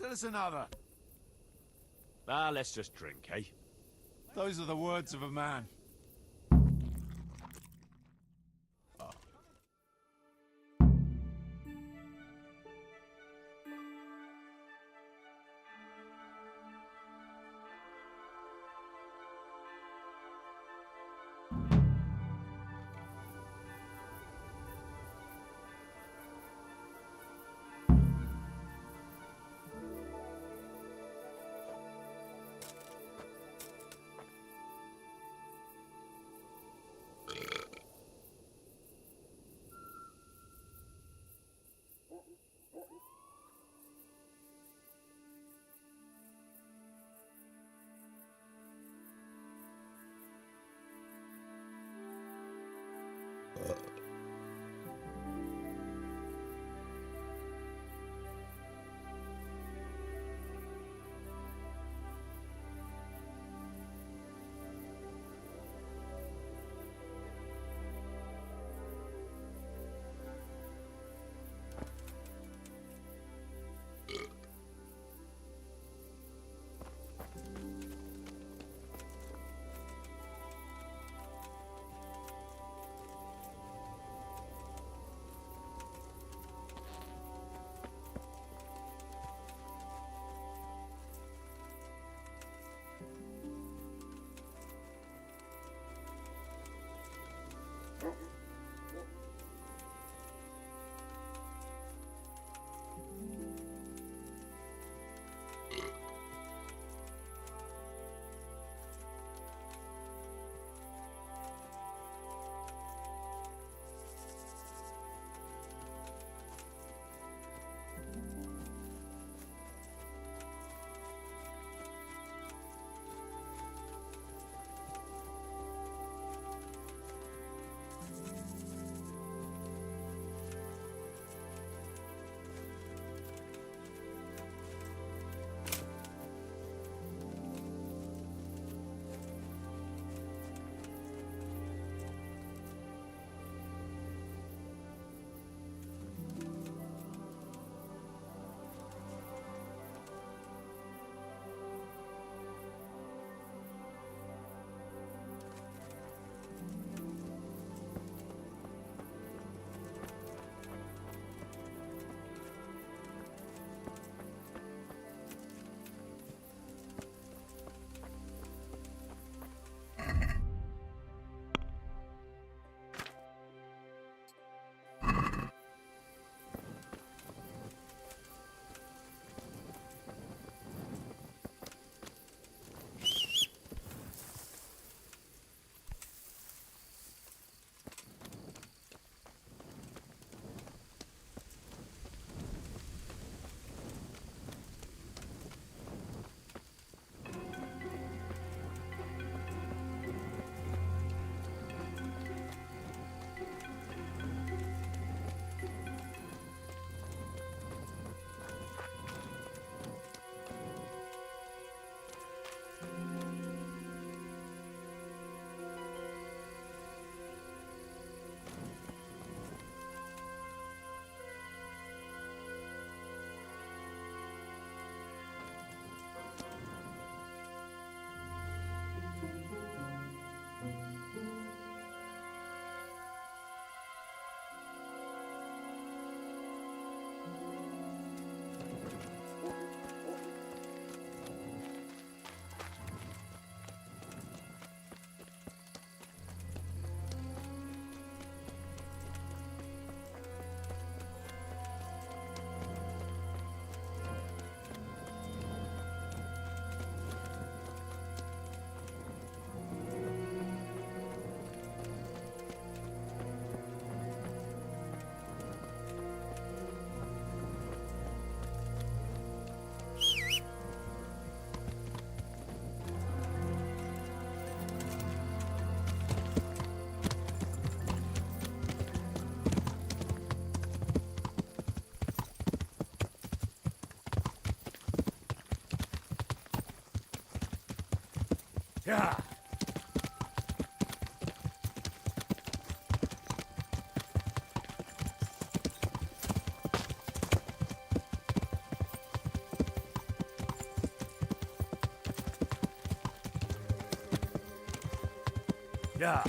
Tell us another. Let's just drink, eh? Those are the words of a man. Yeah. Yeah.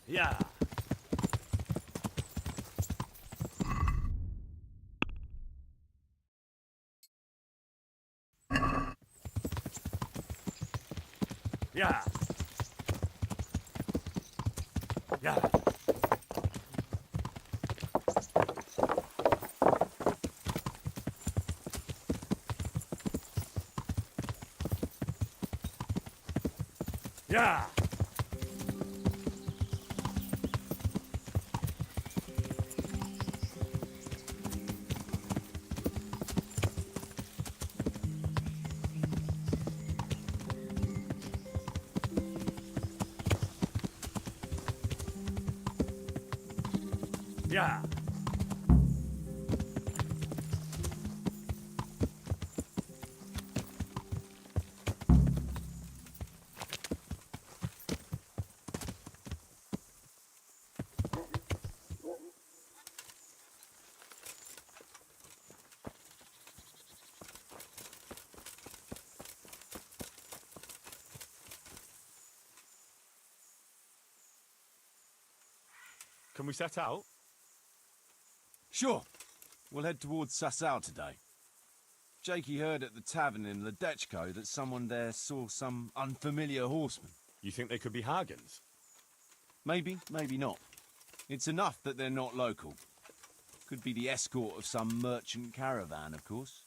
Yeah. Yeah. Yeah. Yeah. Yeah. Can we set out? Sure. We'll head towards Sasau today. Jakey heard at the tavern in Ledechko that someone there saw some unfamiliar horseman. You think they could be Hagens? Maybe, maybe not. It's enough that they're not local. Could be the escort of some merchant caravan, of course.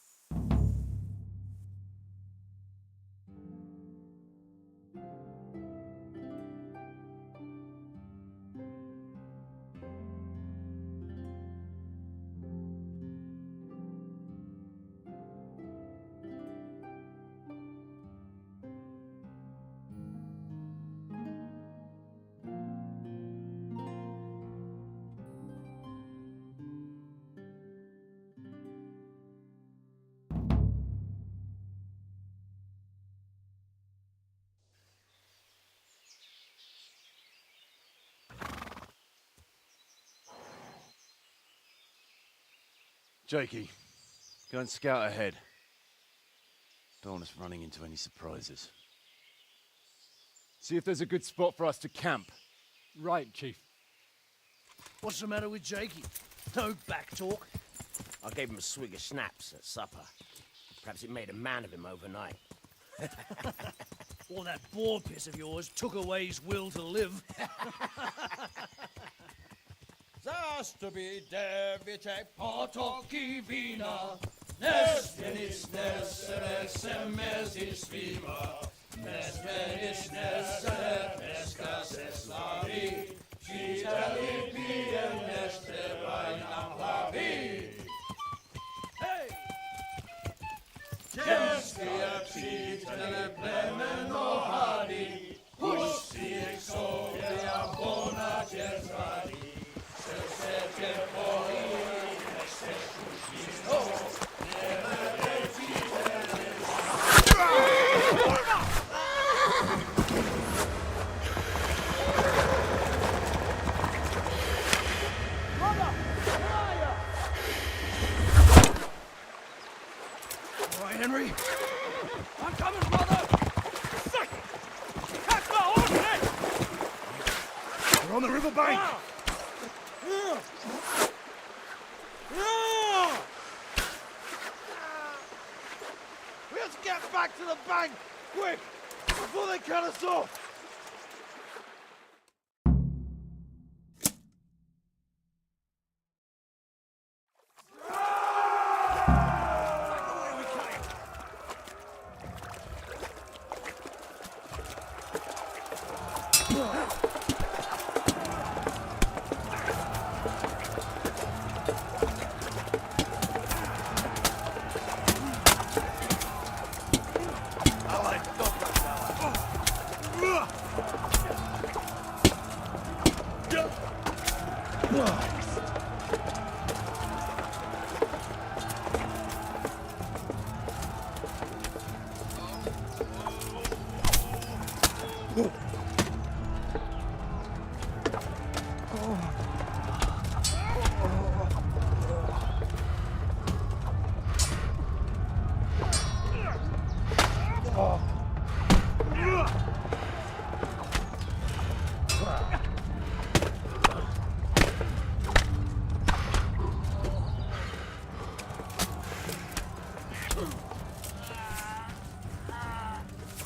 Jakey, go and scout ahead. Don't want us running into any surprises. See if there's a good spot for us to camp. Right, Chief. What's the matter with Jakey? No back talk. I gave him a swig of schnapps at supper. Perhaps it made a man of him overnight. Or that boar piss of yours took away his will to live. Zastubi device potoki vina, Nesvenis nesere semezis viva, Nesvenis nesere pescas eslavi, Citali piem neste vainam plavi. Hey! Gens Henry? I'm coming, brother! Catch the horses! We're on the riverbank! We have to get back to the bank! Quick! Before they cut us off!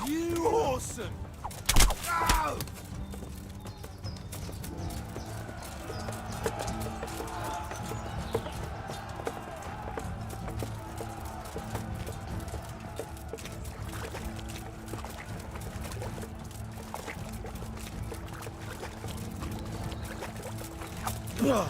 You awesome! Ow!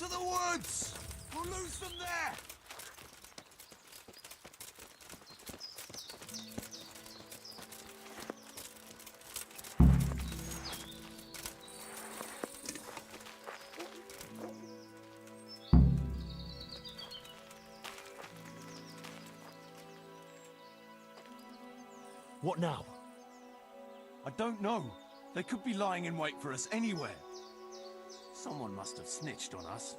to the woods! We'll lose them there! What now? I don't know. They could be lying in wait for us anywhere. Someone must have snitched on us.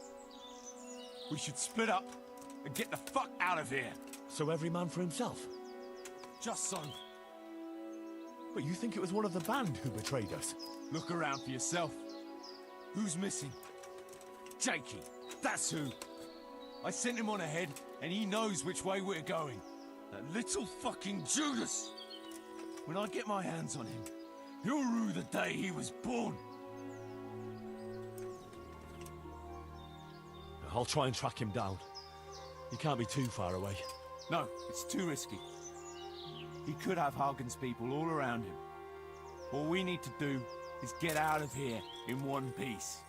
We should split up and get the fuck out of here. So every man for himself? Just so. But you think it was one of the band who betrayed us? Look around for yourself. Who's missing? Jakey. That's who. I sent him on ahead, and he knows which way we're going. That little fucking Judas! When I get my hands on him, he'll rue the day he was born. I'll try and track him down. He can't be too far away. No, it's too risky. He could have Hagen's people all around him. All we need to do is get out of here in one piece.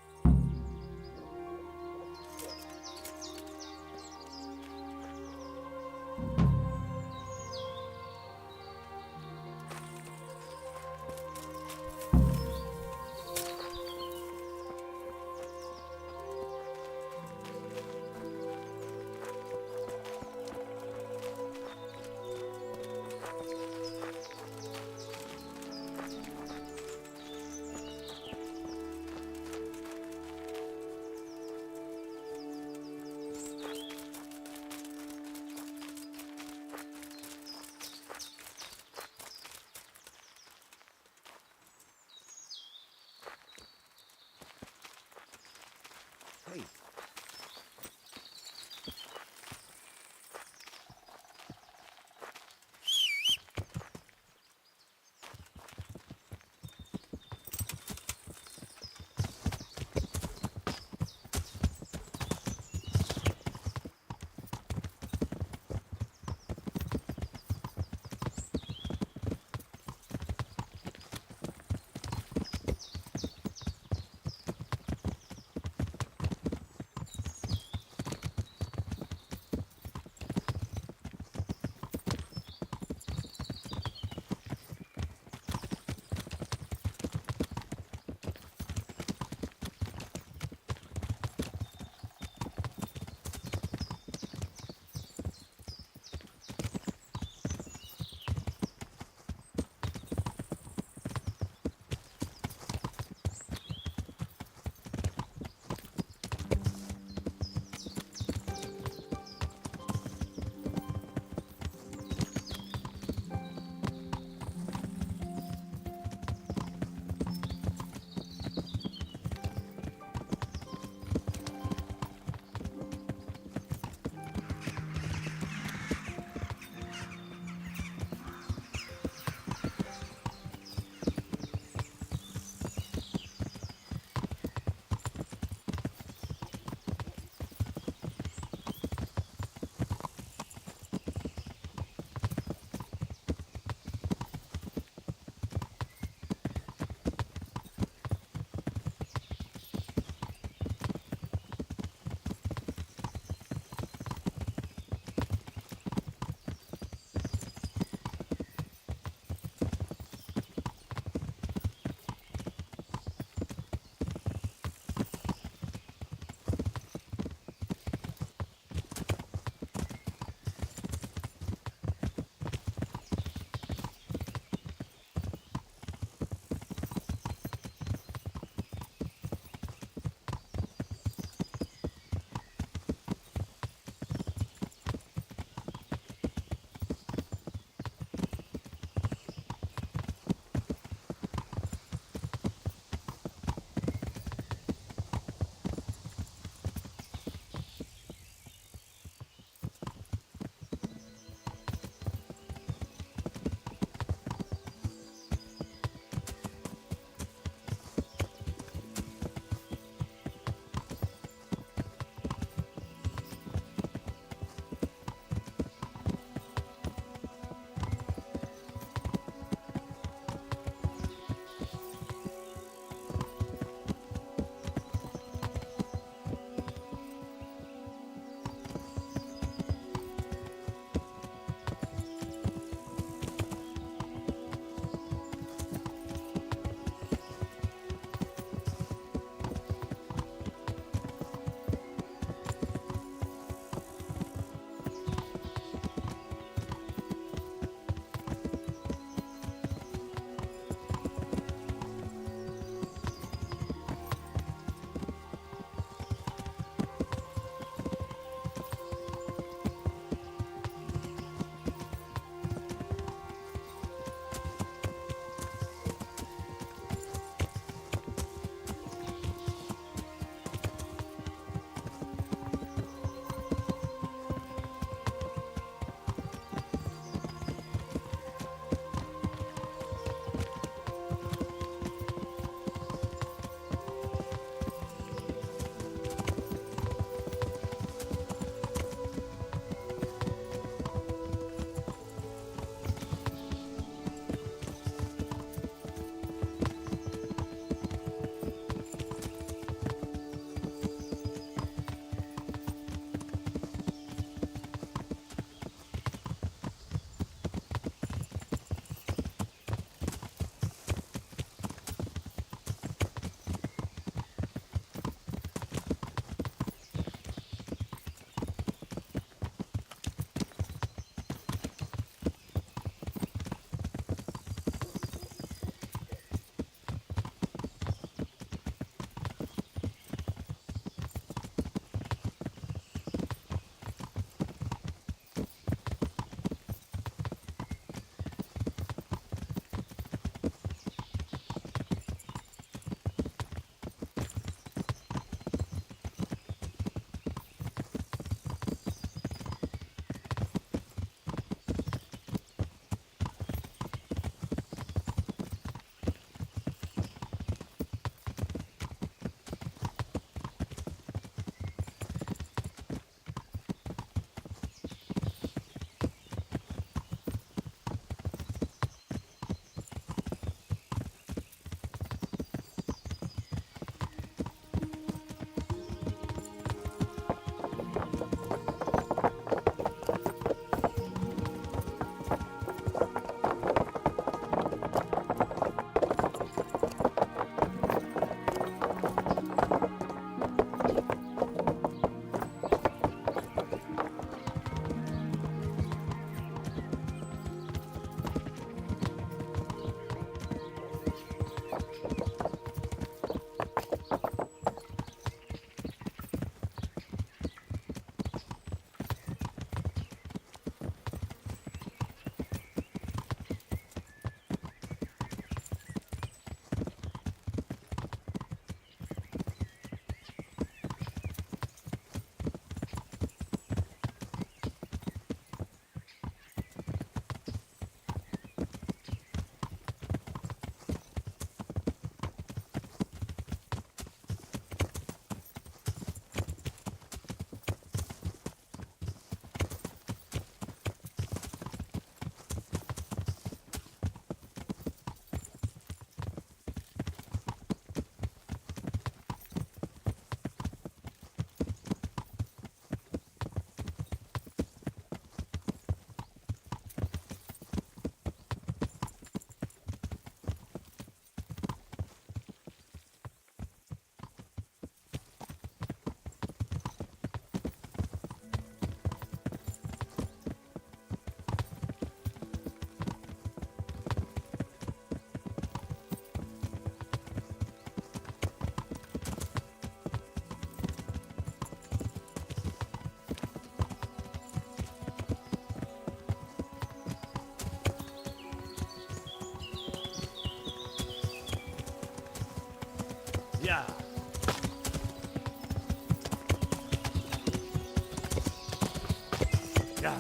Yeah.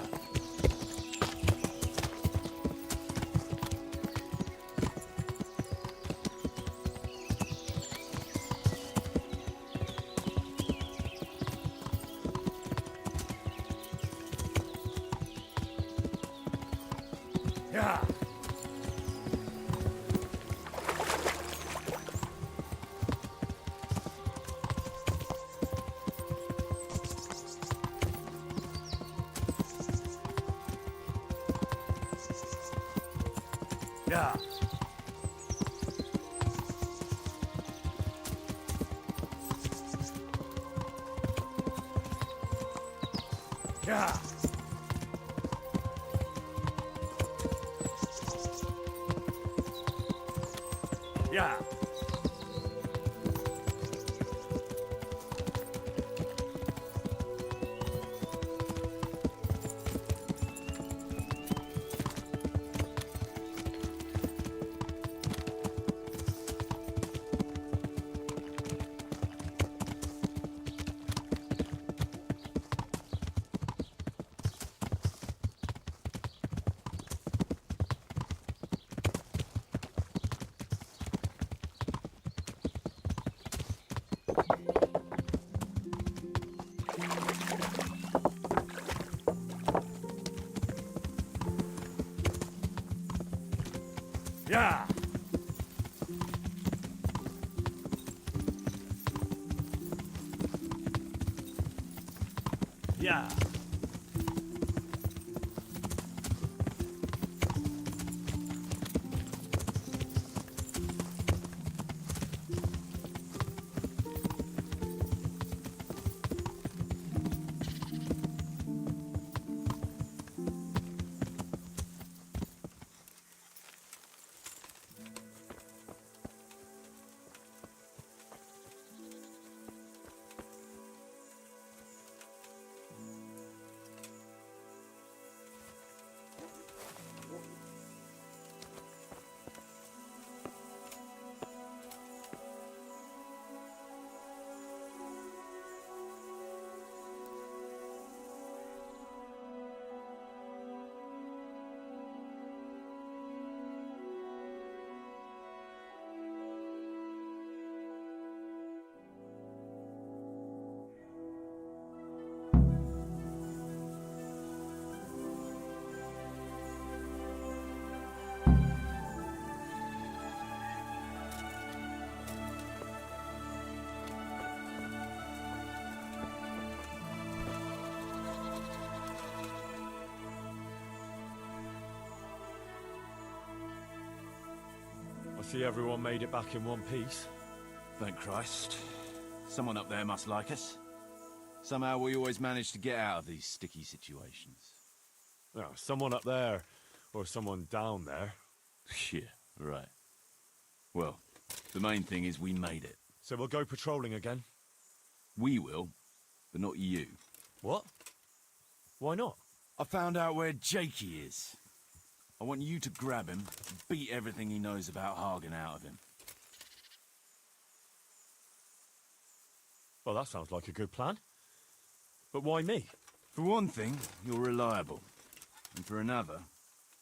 Yeah. Yeah. Yeah. Yeah. Yeah. Yeah. I see everyone made it back in one piece. Thank Christ. Someone up there must like us. Somehow we always manage to get out of these sticky situations. Oh, someone up there, or someone down there. Yeah, right. Well, the main thing is we made it. So we'll go patrolling again? We will, but not you. What? Why not? I found out where Jakey is. I want you to grab him, beat everything he knows about Hagen out of him. Well, that sounds like a good plan. But why me? For one thing, you're reliable. And for another,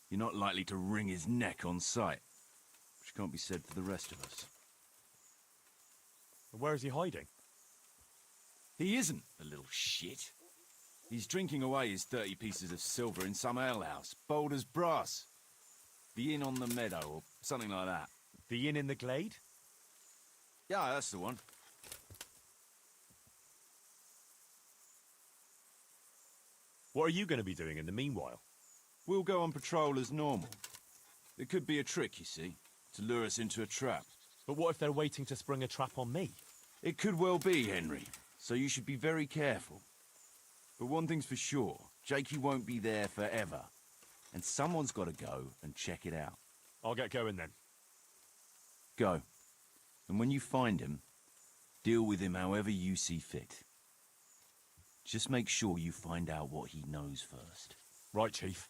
you're not likely to wring his neck on sight. Which can't be said for the rest of us. Where is he hiding? He isn't, the little shit. He's drinking away his 30 pieces of silver in some alehouse, bold as brass. The Inn on the Meadow, or something like that. The Inn in the Glade? Yeah, that's the one. What are you going to be doing in the meanwhile? We'll go on patrol as normal. It could be a trick, you see, to lure us into a trap. But what if they're waiting to spring a trap on me? It could well be, Henry, so you should be very careful. But one thing's for sure, Jakey won't be there forever. And someone's got to go and check it out. I'll get going then. Go. And when you find him, deal with him however you see fit. Just make sure you find out what he knows first. Right, Chief.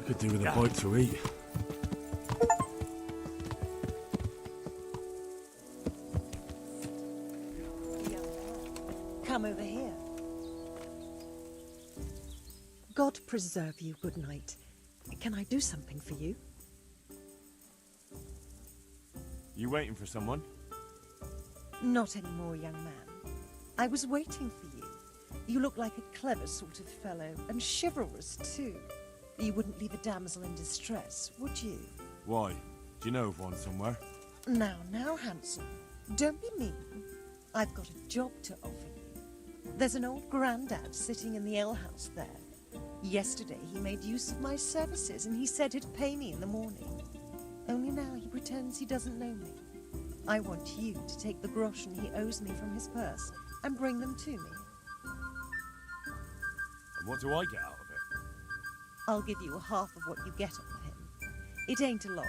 Could do with a bite to eat. Come over here. God preserve you, good night. Can I do something for you? You waiting for someone? Not anymore, young man. I was waiting for you. You look like a clever sort of fellow, and chivalrous too. You wouldn't leave a damsel in distress, would you? Why? Do you know of one somewhere? Now, handsome. Don't be mean. I've got a job to offer you. There's an old grandad sitting in the alehouse there. Yesterday he made use of my services and he said he'd pay me in the morning. Only now he pretends he doesn't know me. I want you to take the groschen he owes me from his purse and bring them to me. And what do I get out of it? I'll give you half of what you get off him. It ain't a lot,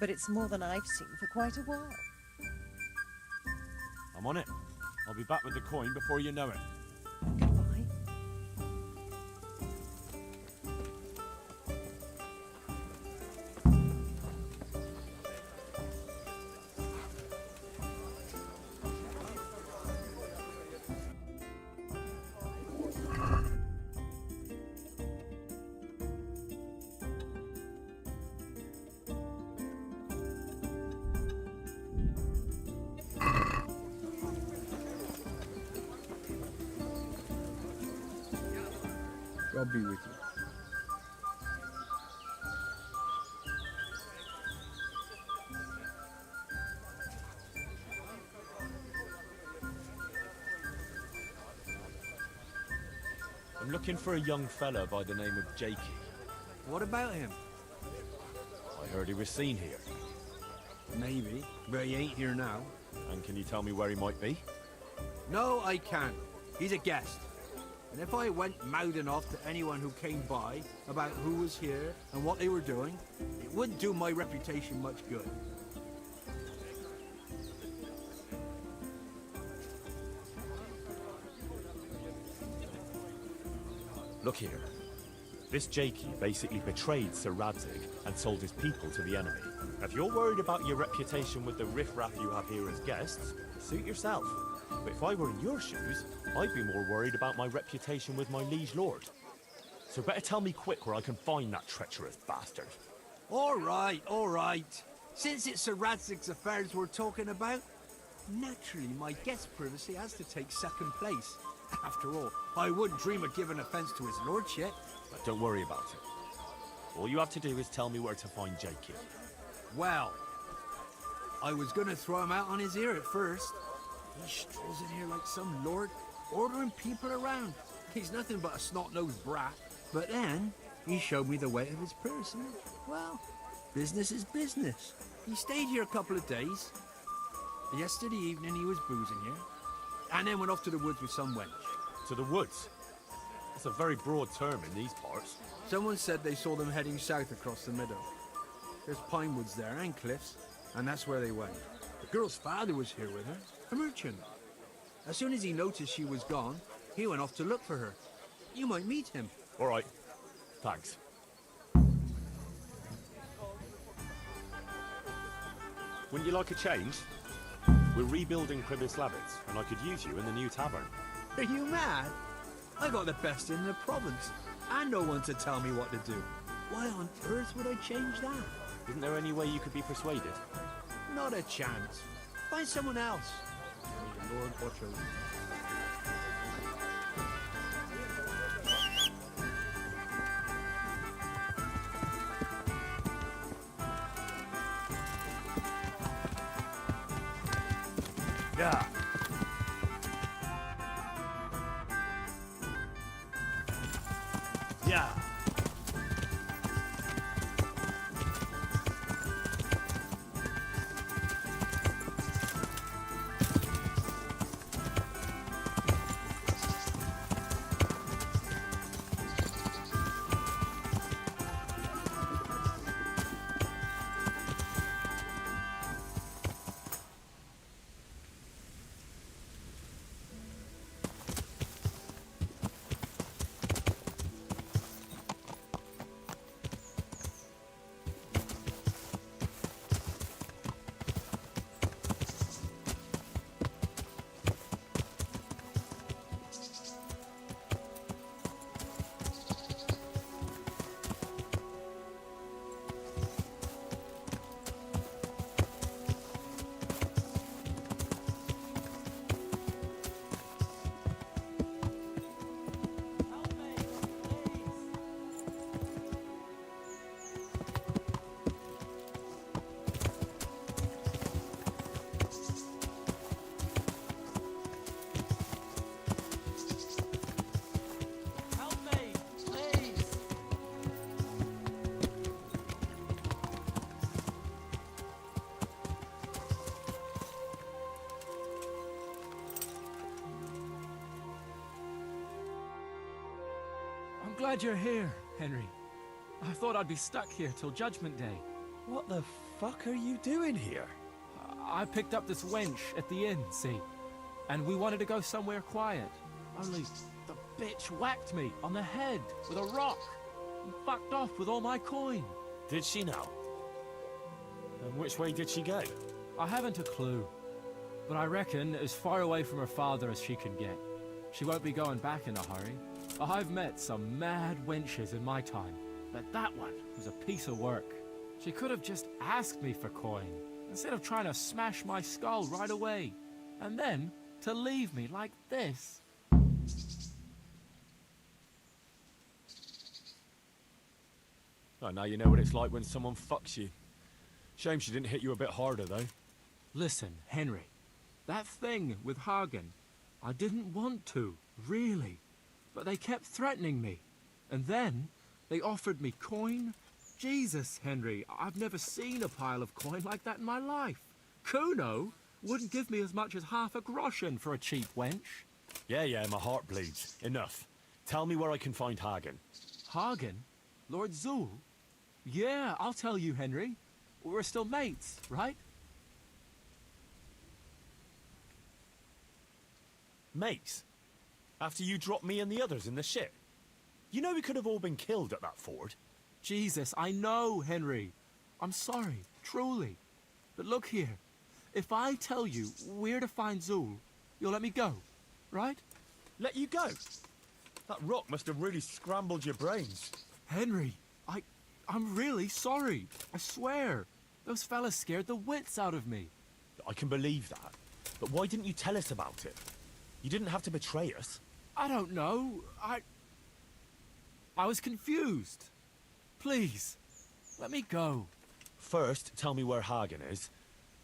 but it's more than I've seen for quite a while. I'm on it. I'll be back with the coin before you know it. Goodbye. God be with you. I'm looking for a young fella by the name of Jakey. What about him? I heard he was seen here. Maybe, but he ain't here now. And can you tell me where he might be? No, I can't. He's a guest. And if I went mouthing off to anyone who came by about who was here and what they were doing, it wouldn't do my reputation much good. Look here. This Jakey basically betrayed Sir Radzig and sold his people to the enemy. If you're worried about your reputation with the riffraff you have here as guests, suit yourself. But if I were in your shoes, I'd be more worried about my reputation with my liege lord. So better tell me quick where I can find that treacherous bastard. All right. Since it's Sir Radzig's affairs we're talking about, naturally my guest privacy has to take second place. After all, I wouldn't dream of giving offence to his lordship. But don't worry about it. All you have to do is tell me where to find Jakey. Well, I was gonna throw him out on his ear at first. He strolls in here like some lord, ordering people around. He's nothing but a snot-nosed brat. But then, he showed me the weight of his purse, and, well, business is business. He stayed here a couple of days. Yesterday evening he was boozing here, and then went off to the woods with some wench. To the woods? That's a very broad term in these parts. Someone said they saw them heading south across the meadow. There's pine woods there and cliffs, and that's where they went. The girl's father was here with her, a merchant. As soon as he noticed she was gone, he went off to look for her. You might meet him. All right. Thanks. Wouldn't you like a change? We're rebuilding Kribislavitz, and I could use you in the new tavern. Are you mad? I got the best in the province, and no one to tell me what to do. Why on earth would I change that? Isn't there any way you could be persuaded? Not a chance. Find someone else. May the Lord watch over you. Yeah. Yeah. glad you're here, Henry. I thought I'd be stuck here till Judgment Day. What the fuck are you doing here? I picked up this wench at the inn, see? And we wanted to go somewhere quiet. Only the bitch whacked me on the head with a rock and fucked off with all my coin. Did she now? And which way did she go? I haven't a clue, but I reckon as far away from her father as she can get. She won't be going back in a hurry. I've met some mad wenches in my time, but that one was a piece of work. She could have just asked me for coin, instead of trying to smash my skull right away, and then to leave me like this. Oh, now you know what it's like when someone fucks you. Shame she didn't hit you a bit harder, though. Listen, Henry, that thing with Hagen, I didn't want to, really. But they kept threatening me. And then they offered me coin. Jesus, Henry, I've never seen a pile of coin like that in my life. Kuno wouldn't give me as much as half a groschen for a cheap wench. Yeah, my heart bleeds. Enough. Tell me where I can find Hagen. Hagen? Lord Zul? Yeah, I'll tell you, Henry. We're still mates, right? Mates? After you dropped me and the others in the ship? You know we could have all been killed at that ford. Jesus, I know, Henry. I'm sorry, truly. But look here. If I tell you where to find Zul, you'll let me go, right? Let you go? That rock must have really scrambled your brains. Henry, I'm really sorry. I swear. Those fellas scared the wits out of me. I can believe that. But why didn't you tell us about it? You didn't have to betray us. I don't know. I was confused. Please, let me go. First, tell me where Hagen is,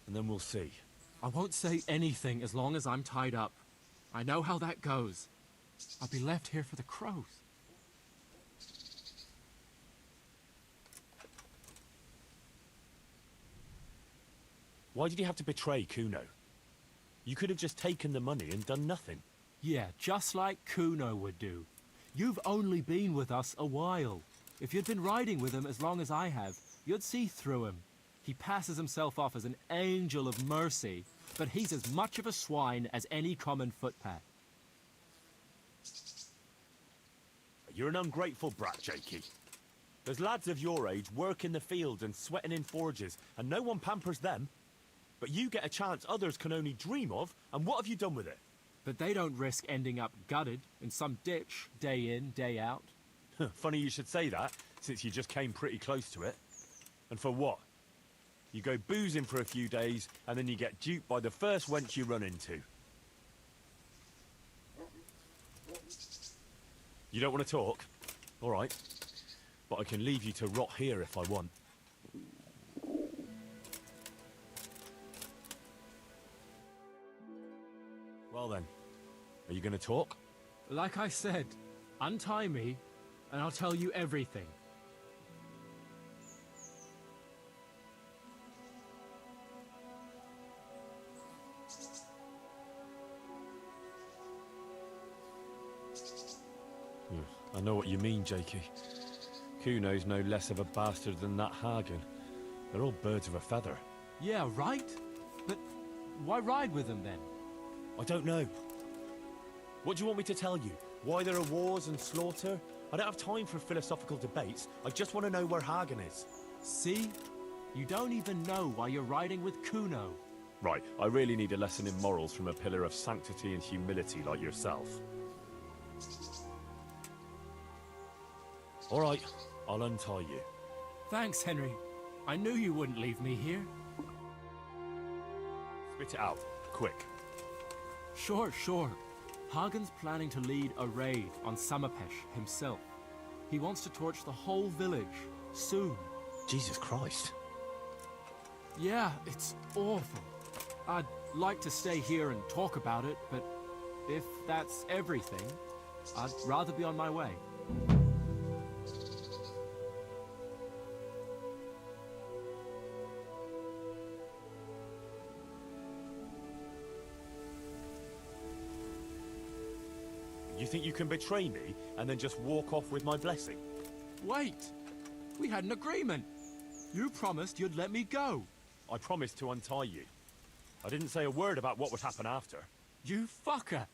and then we'll see. I won't say anything as long as I'm tied up. I know how that goes. I'll be left here for the crows. Why did you have to betray Kuno? You could have just taken the money and done nothing. Yeah, just like Kuno would do. You've only been with us a while. If you'd been riding with him as long as I have, you'd see through him. He passes himself off as an angel of mercy, but he's as much of a swine as any common footpad. You're an ungrateful brat, Jakey. There's lads of your age work in the fields and sweating in forges, and no one pampers them. But you get a chance others can only dream of, and what have you done with it? But they don't risk ending up gutted in some ditch, day in, day out. Funny you should say that, since you just came pretty close to it. And for what? You go boozing for a few days, and then you get duped by the first wench you run into. You don't want to talk? All right. But I can leave you to rot here if I want. Well then, are you going to talk? Like I said, untie me, and I'll tell you everything. I know what you mean, Jakey. Kuno's no less of a bastard than that Hagen. They're all birds of a feather. Yeah, right? But why ride with them then? I don't know. What do you want me to tell you? Why there are wars and slaughter? I don't have time for philosophical debates. I just want to know where Hagen is. See? You don't even know why you're riding with Kuno. Right, I really need a lesson in morals from a pillar of sanctity and humility like yourself. All right, I'll untie you. Thanks, Henry. I knew you wouldn't leave me here. Spit it out, quick. Sure. Hagen's planning to lead a raid on Samapesh himself. He wants to torch the whole village, soon. Jesus Christ. Yeah, it's awful. I'd like to stay here and talk about it, but if that's everything, I'd rather be on my way. You You think you can betray me and then just walk off with my blessing? Wait! We had an agreement. You promised you'd let me go. I promised to untie you. I didn't say a word about what would happen after. You fucker!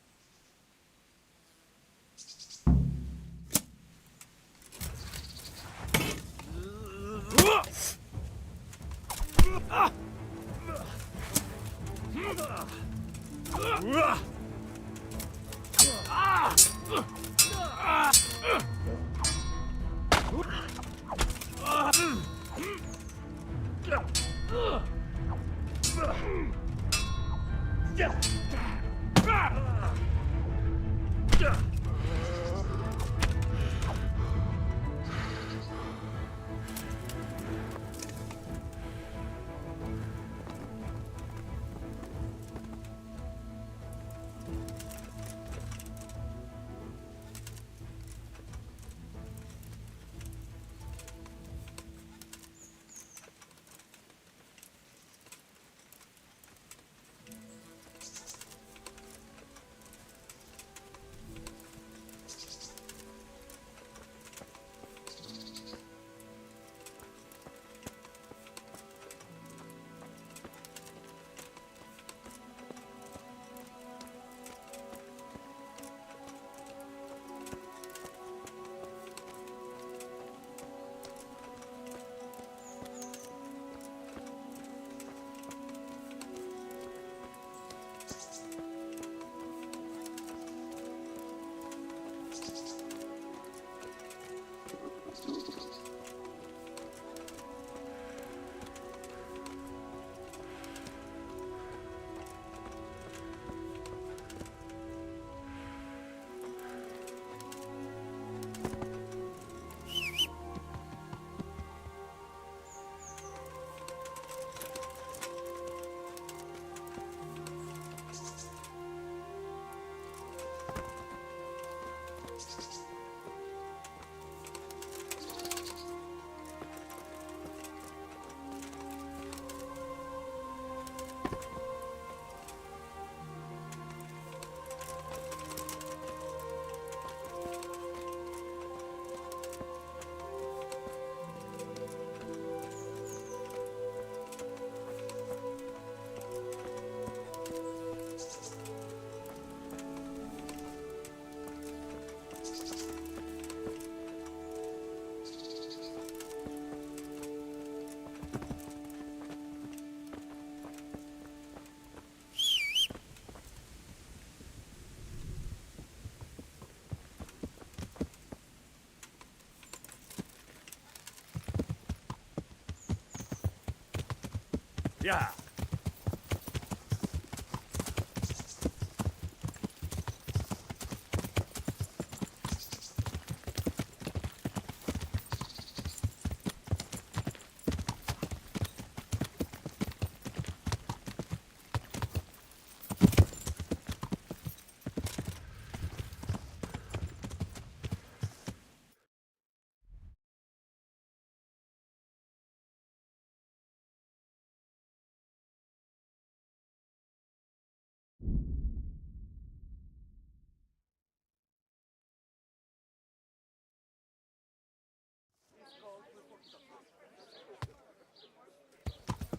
Yeah.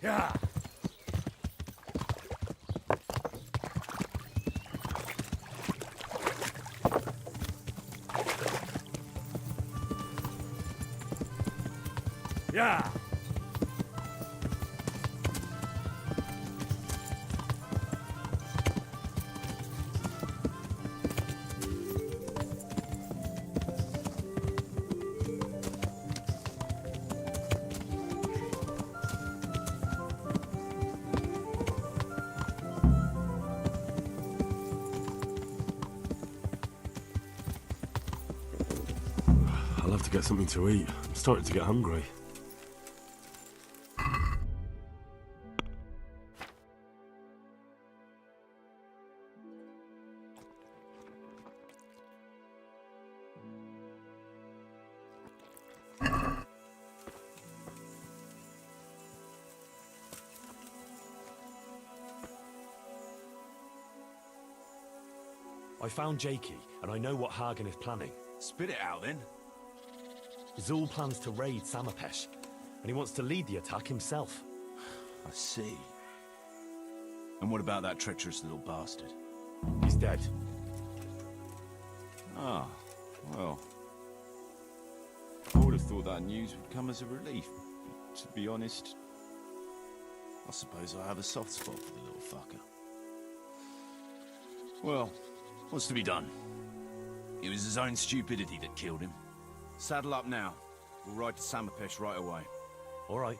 Yeah. Yeah. I'll have to get something to eat. I'm starting to get hungry. I found Jakey, and I know what Hagen is planning. Spit it out, then. Zul plans to raid Samapesh, and he wants to lead the attack himself. I see. And what about that treacherous little bastard? He's dead. Ah, well. I would have thought that news would come as a relief. But to be honest, I suppose I have a soft spot for the little fucker. Well, what's to be done? It was his own stupidity that killed him. Saddle up now. We'll ride to Samapesh right away. All right.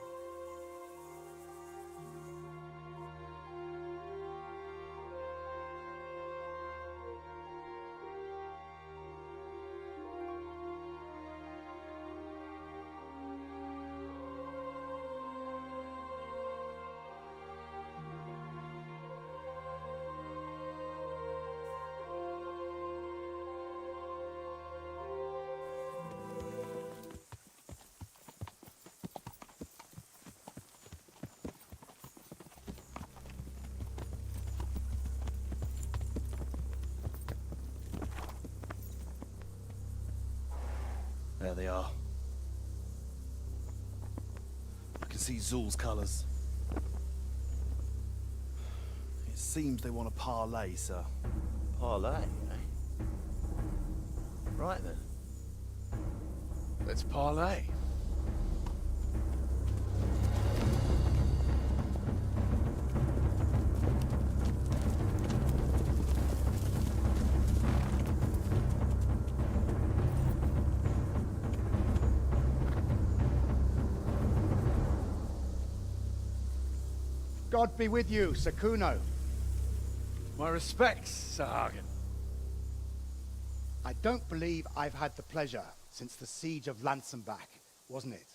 There they are. I can see Zul's colours. It seems they want a parley, sir. Parlay, eh? Right then. Let's parley. God be with you, Sir Kuno. My respects, Sir Hagen. I don't believe I've had the pleasure since the siege of Lansenbach, wasn't it?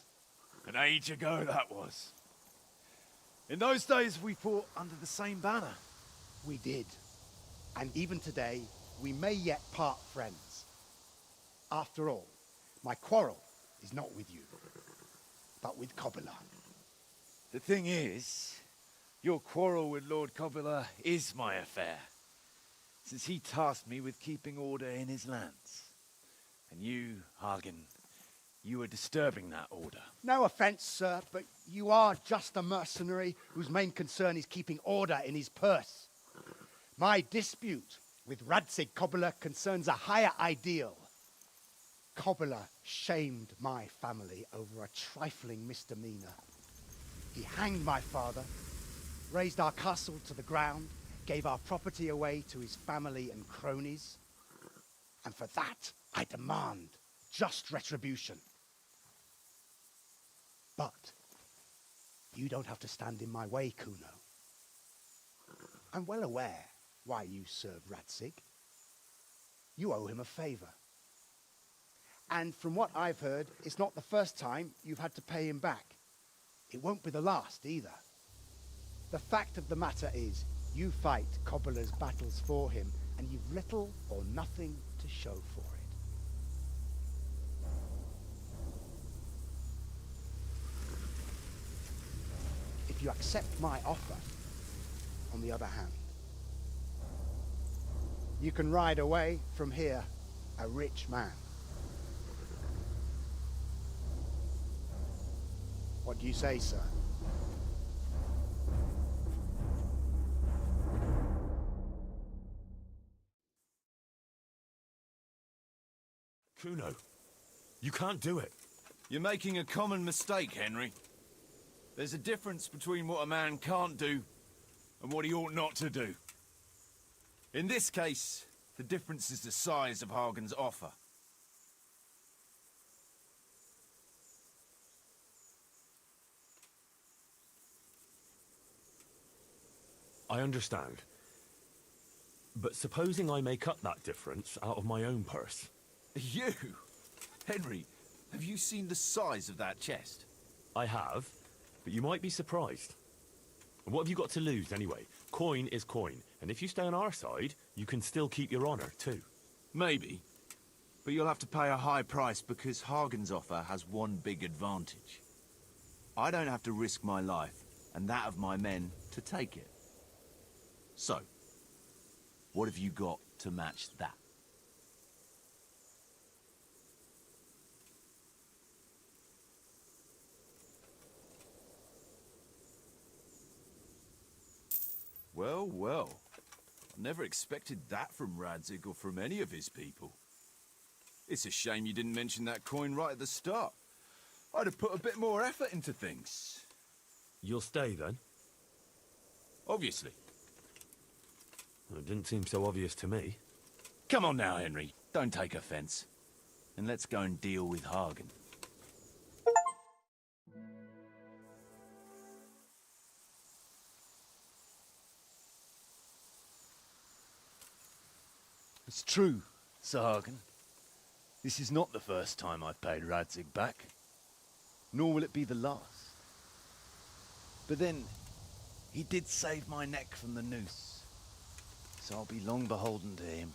An age ago that was. In those days we fought under the same banner. We did. And even today, we may yet part friends. After all, my quarrel is not with you, but with Kobila. The thing is, your quarrel with Lord Kobila is my affair, since he tasked me with keeping order in his lands. And you, Hagen, you are disturbing that order. No offense, sir, but you are just a mercenary whose main concern is keeping order in his purse. My dispute with Radzig Kobila concerns a higher ideal. Kobila shamed my family over a trifling misdemeanor. He hanged my father, razed our castle to the ground, gave our property away to his family and cronies. And for that, I demand just retribution. But you don't have to stand in my way, Kuno. I'm well aware why you serve Radzig. You owe him a favor. And from what I've heard, it's not the first time you've had to pay him back. It won't be the last either. The fact of the matter is, you fight Kobila's battles for him, and you've little or nothing to show for it. If you accept my offer, on the other hand, you can ride away from here a rich man. What do you say, sir? Kuno, you can't do it. You're making a common mistake, Henry. There's a difference between what a man can't do and what he ought not to do. In this case, the difference is the size of Hagen's offer. I understand. But supposing I make up that difference out of my own purse? You? Henry, have you seen the size of that chest? I have, but you might be surprised. And what have you got to lose anyway? Coin is coin, and if you stay on our side, you can still keep your honor too. Maybe. But you'll have to pay a high price because Hagen's offer has one big advantage. I don't have to risk my life and that of my men to take it. So, what have you got to match that. Well, well. I never expected that from Radzig or from any of his people. It's a shame you didn't mention that coin right at the start. I'd have put a bit more effort into things. You'll stay then? Obviously. It didn't seem so obvious to me. Come on now, Henry. Don't take offense. And let's go and deal with Hagen. It's true, Sir Hagen. This is not the first time I've paid Radzig back. Nor will it be the last. But then, he did save my neck from the noose. So I'll be long beholden to him.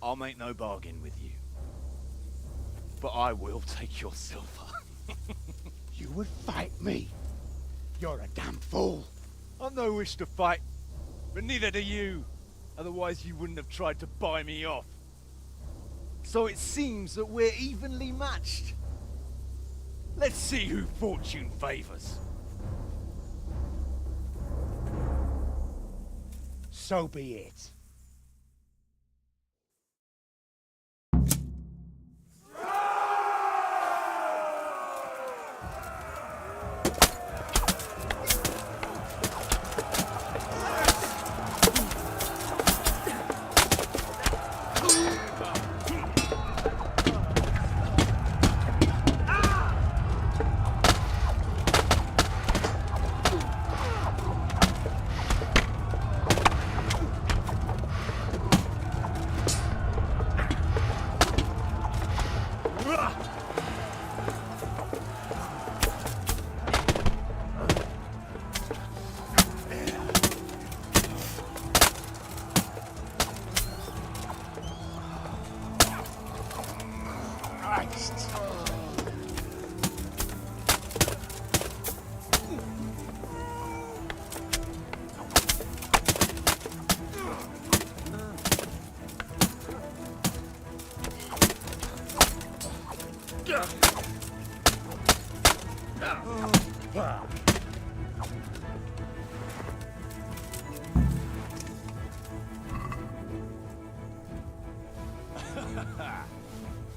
I'll make no bargain with you. But I will take your silver. You would fight me? You're a damn fool. I've no wish to fight, but neither do you. Otherwise you wouldn't have tried to buy me off. So it seems that we're evenly matched. Let's see who fortune favors. So be it.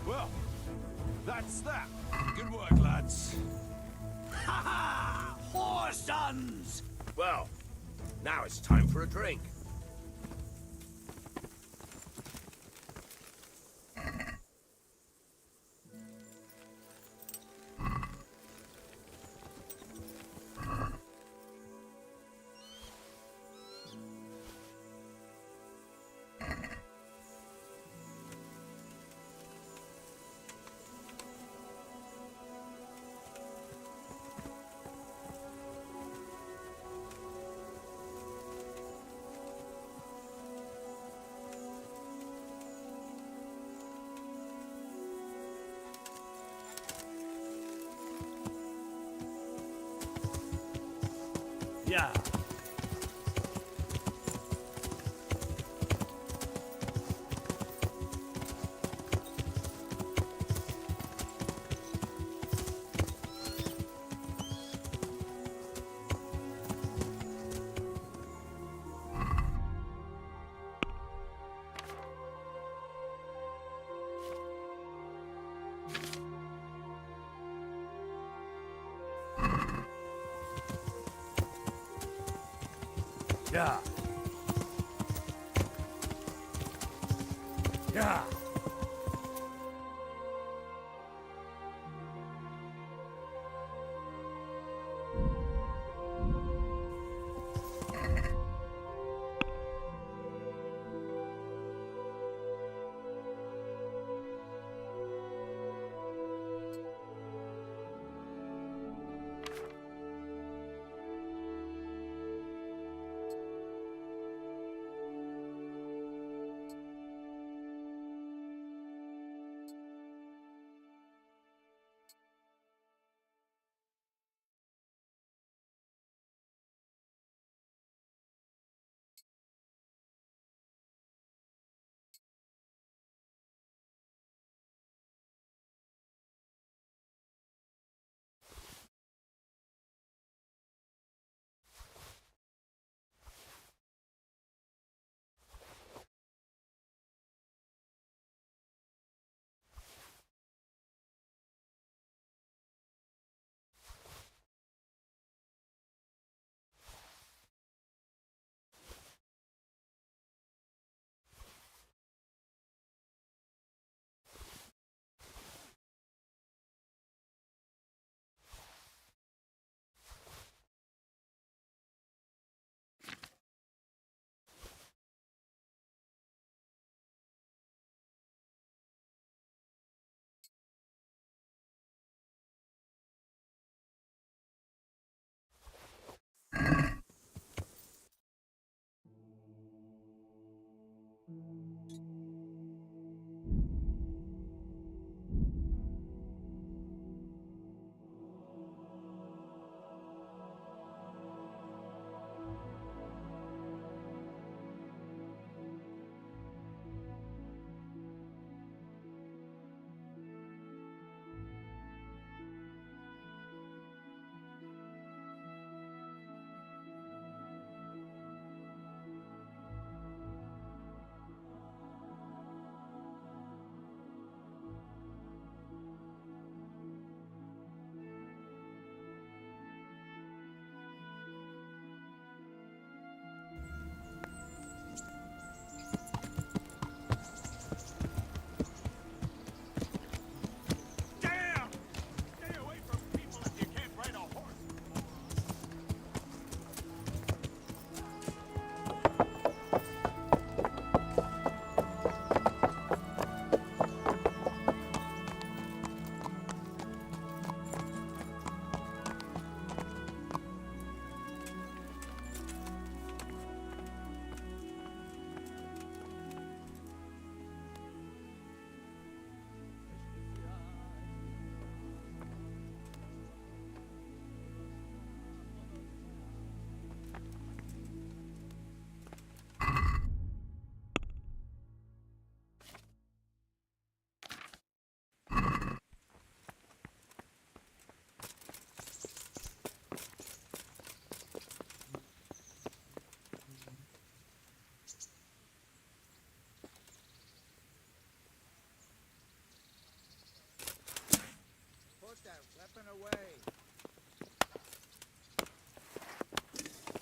Well, that's that. Good work, lads. Ha ha! Whore sons! Well, now it's time for a drink. Yeah. Yeah. Yeah.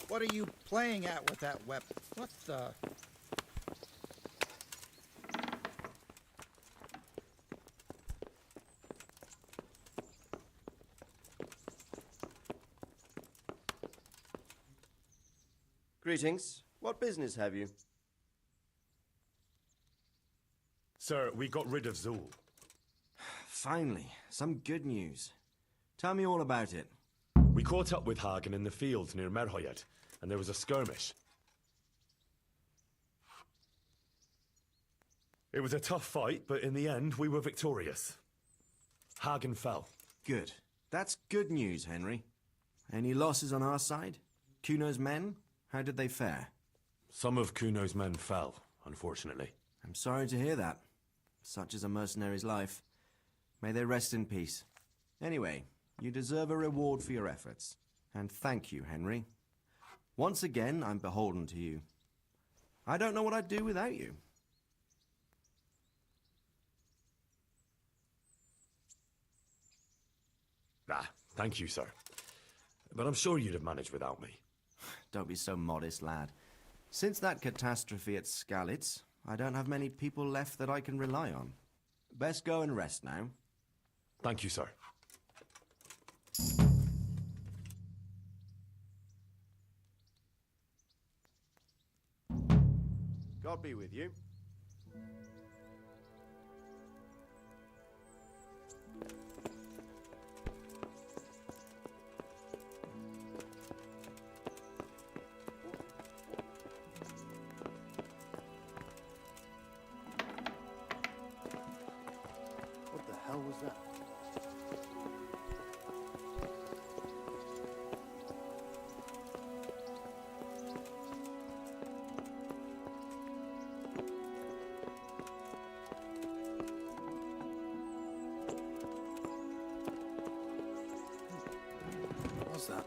What are you playing at with that weapon? What the... Greetings. What business have you? Sir, we got rid of Zool. Finally, some good news. Tell me all about it. We caught up with Hagen in the fields near Merhoyed, and there was a skirmish. It was a tough fight, but in the end, we were victorious. Hagen fell. Good. That's good news, Henry. Any losses on our side? Kuno's men? How did they fare? Some of Kuno's men fell, unfortunately. I'm sorry to hear that. Such is a mercenary's life. May they rest in peace. Anyway, you deserve a reward for your efforts. And thank you, Henry. Once again, I'm beholden to you. I don't know what I'd do without you. Thank you, sir. But I'm sure you'd have managed without me. Don't be so modest, lad. Since that catastrophe at Skalitz, I don't have many people left that I can rely on. Best go and rest now. Thank you, sir. God be with you. What the hell was that? What's that?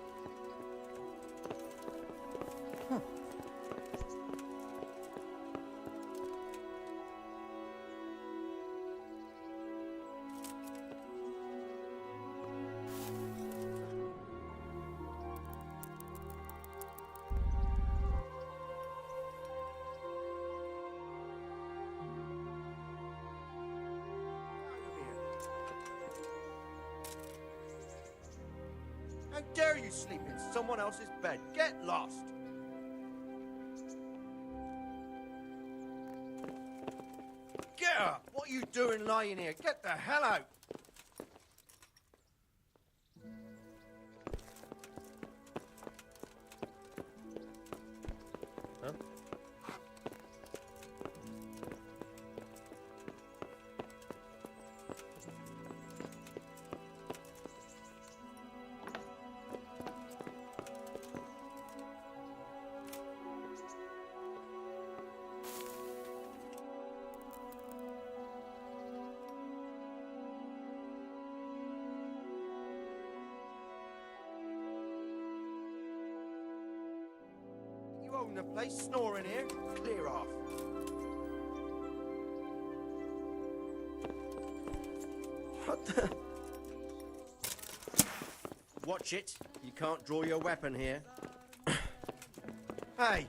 How dare you sleep in someone else's bed? Get lost! Get up! What are you doing lying here? Get the hell out! Huh? You own the place, snoring here. Clear off. What the? Watch it. You can't draw your weapon here. Hey!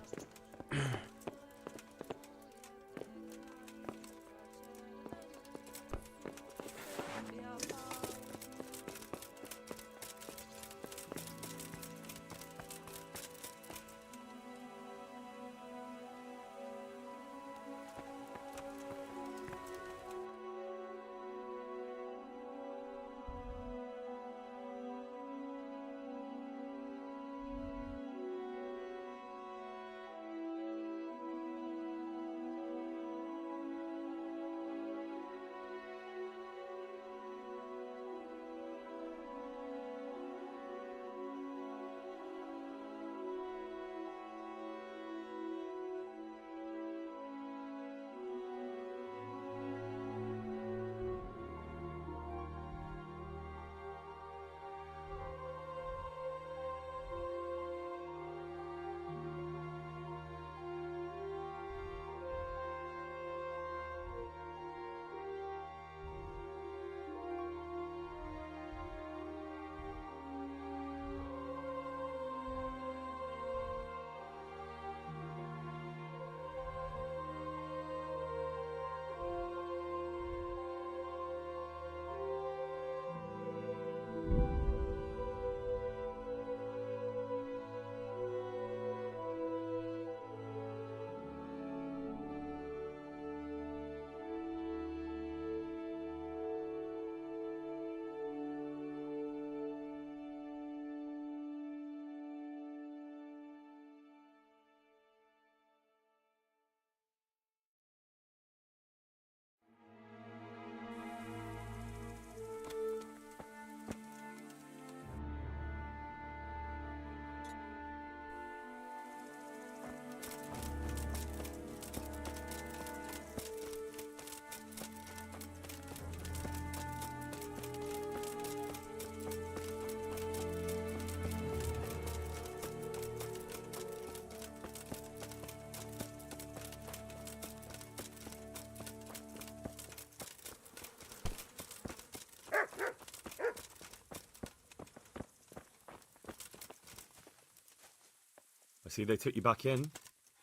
see they took you back in.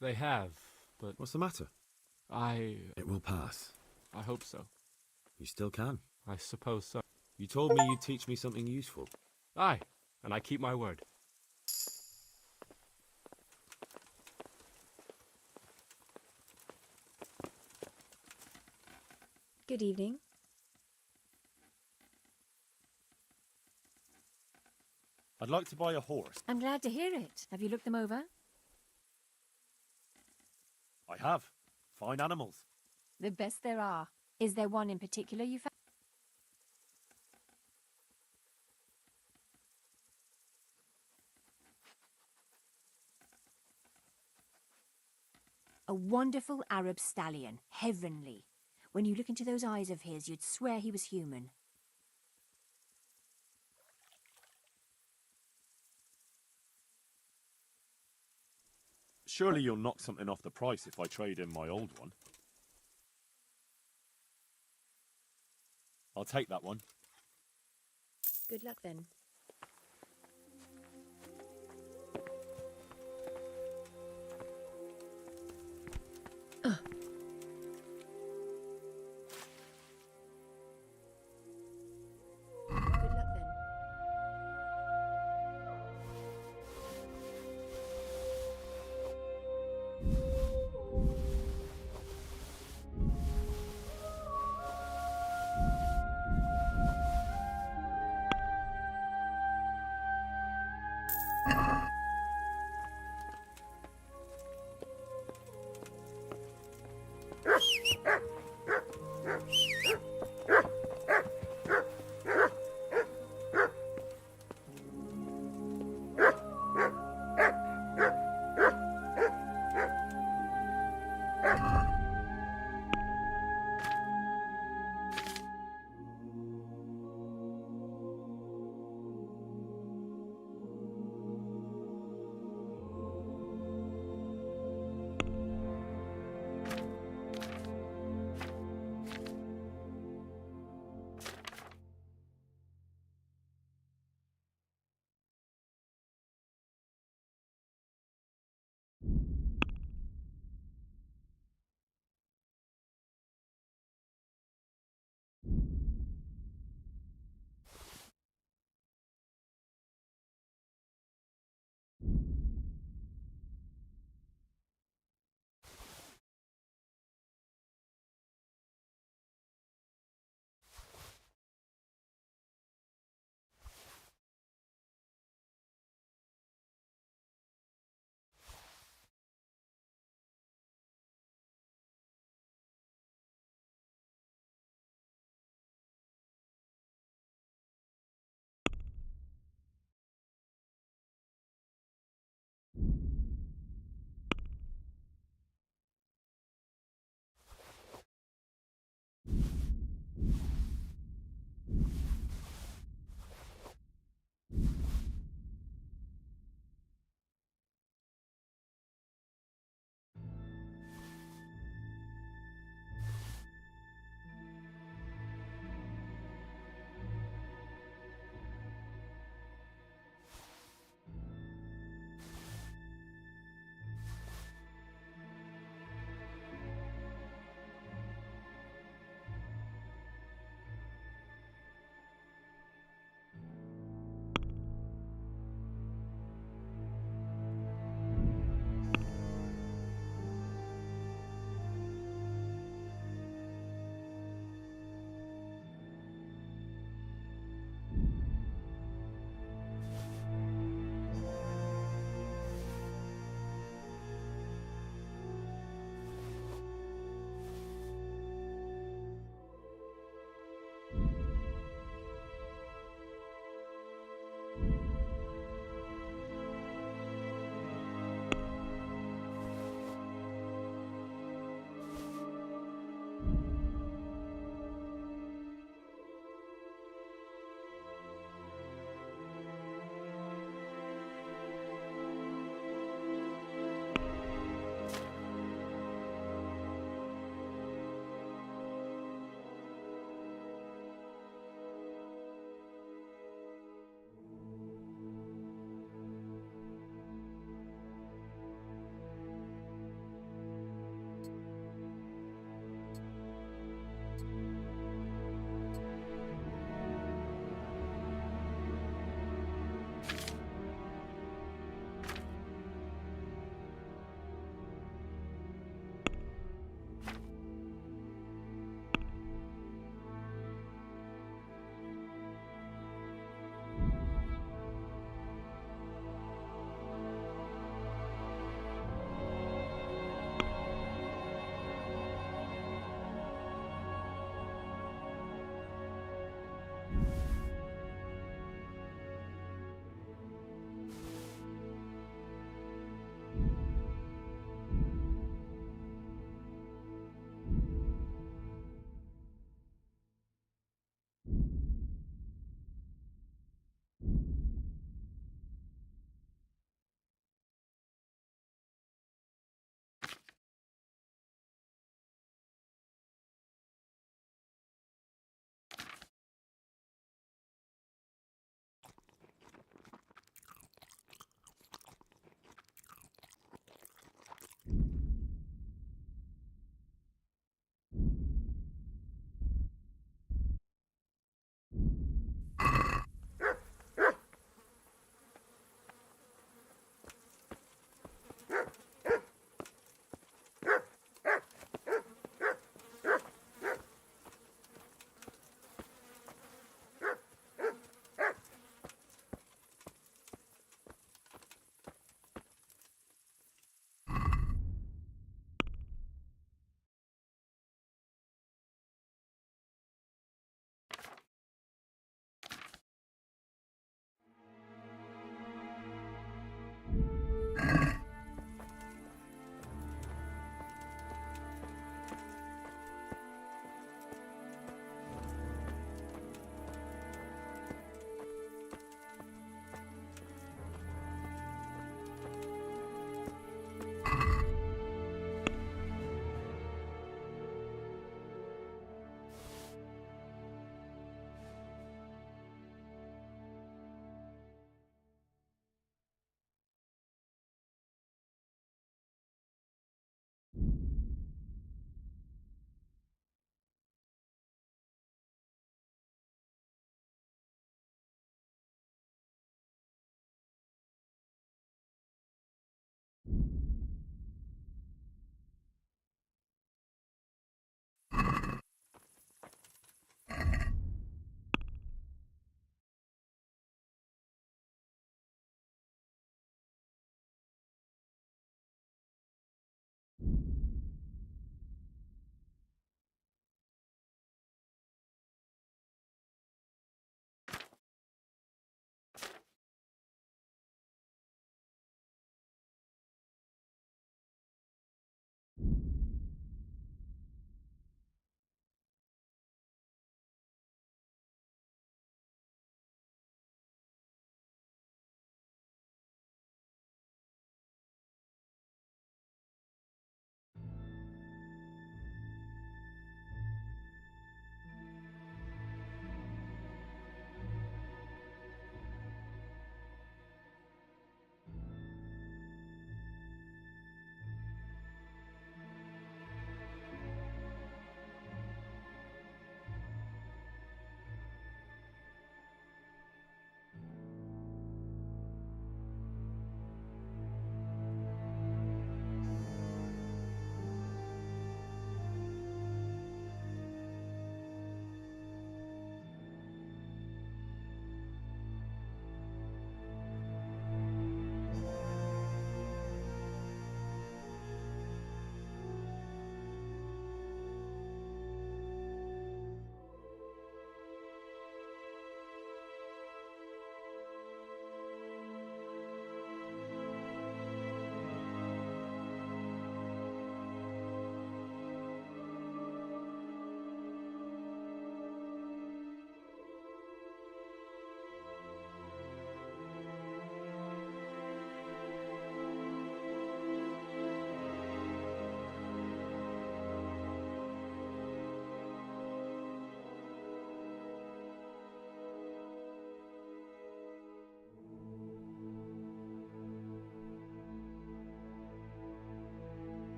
They have, but What's the matter? It will pass. I hope so. You still can. I suppose so. You told me you'd teach me something useful. Aye, and I keep my word. Good evening. I'd like to buy a horse. I'm glad to hear it. Have you looked them over? I have. Fine animals. The best there are. Is there one in particular you found? A wonderful Arab stallion. Heavenly. When you look into those eyes of his, you'd swear he was human. Surely you'll knock something off the price if I trade in my old one. I'll take that one. Good luck then. Good luck then.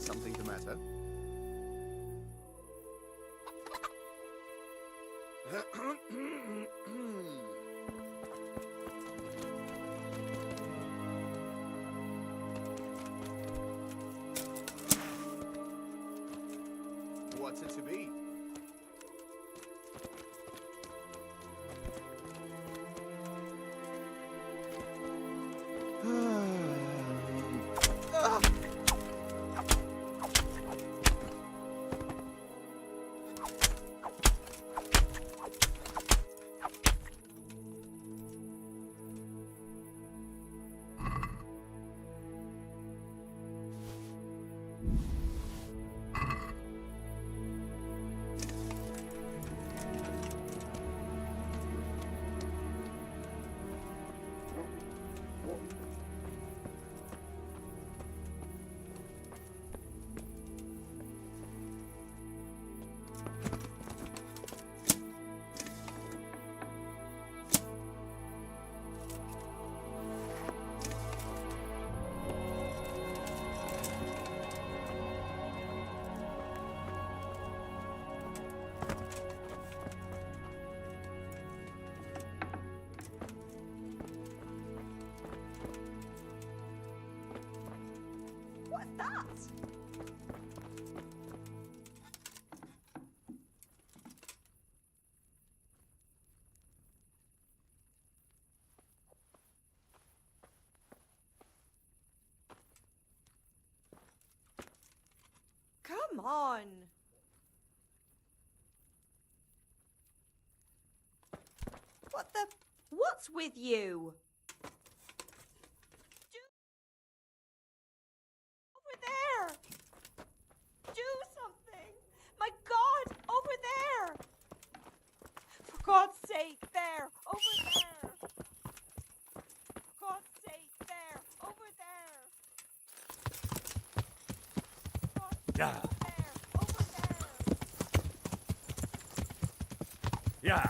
something the matter. What's it to be? What's that? Come on. What's with you? Over there! Do something! My God, over there! For God's sake, there! Over there! For God's sake, there! Over there! Yeah. There! Over there! Yeah.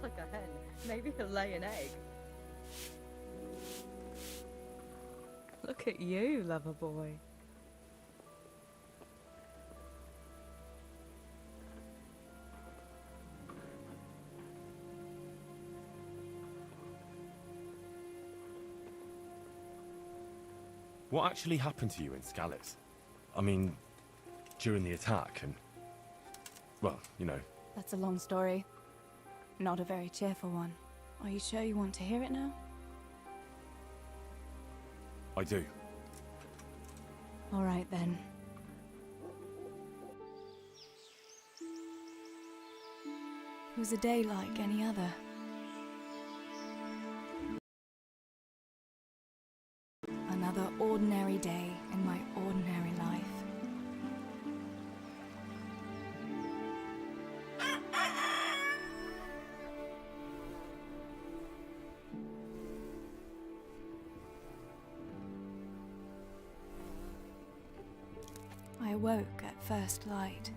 like a hen. Maybe he'll lay an egg. Look at you, lover boy. What actually happened to you in Scallis? I mean, during the attack and... well, you know. That's a long story. Not a very cheerful one. Are you sure you want to hear it now? I do. All right, then. It was a day like any other. Another ordinary day in my ordinary life. I awoke at first light,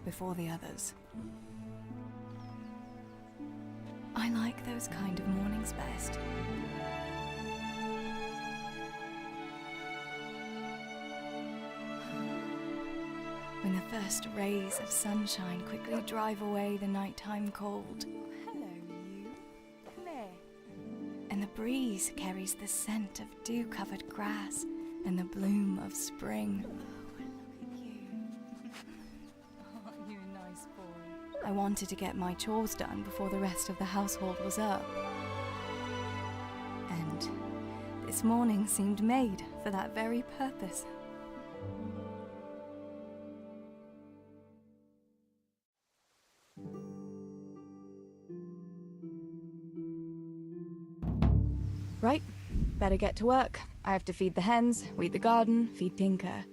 before the others. I like those kind of mornings best. When the first rays of sunshine quickly drive away the nighttime cold. Hello, you. Come here. And the breeze carries the scent of dew-covered grass and the bloom of spring. Aren't you a nice boy? I wanted to get my chores done before the rest of the household was up. And this morning seemed made for that very purpose. Right, better get to work. I have to feed the hens, weed the garden, feed Tinker.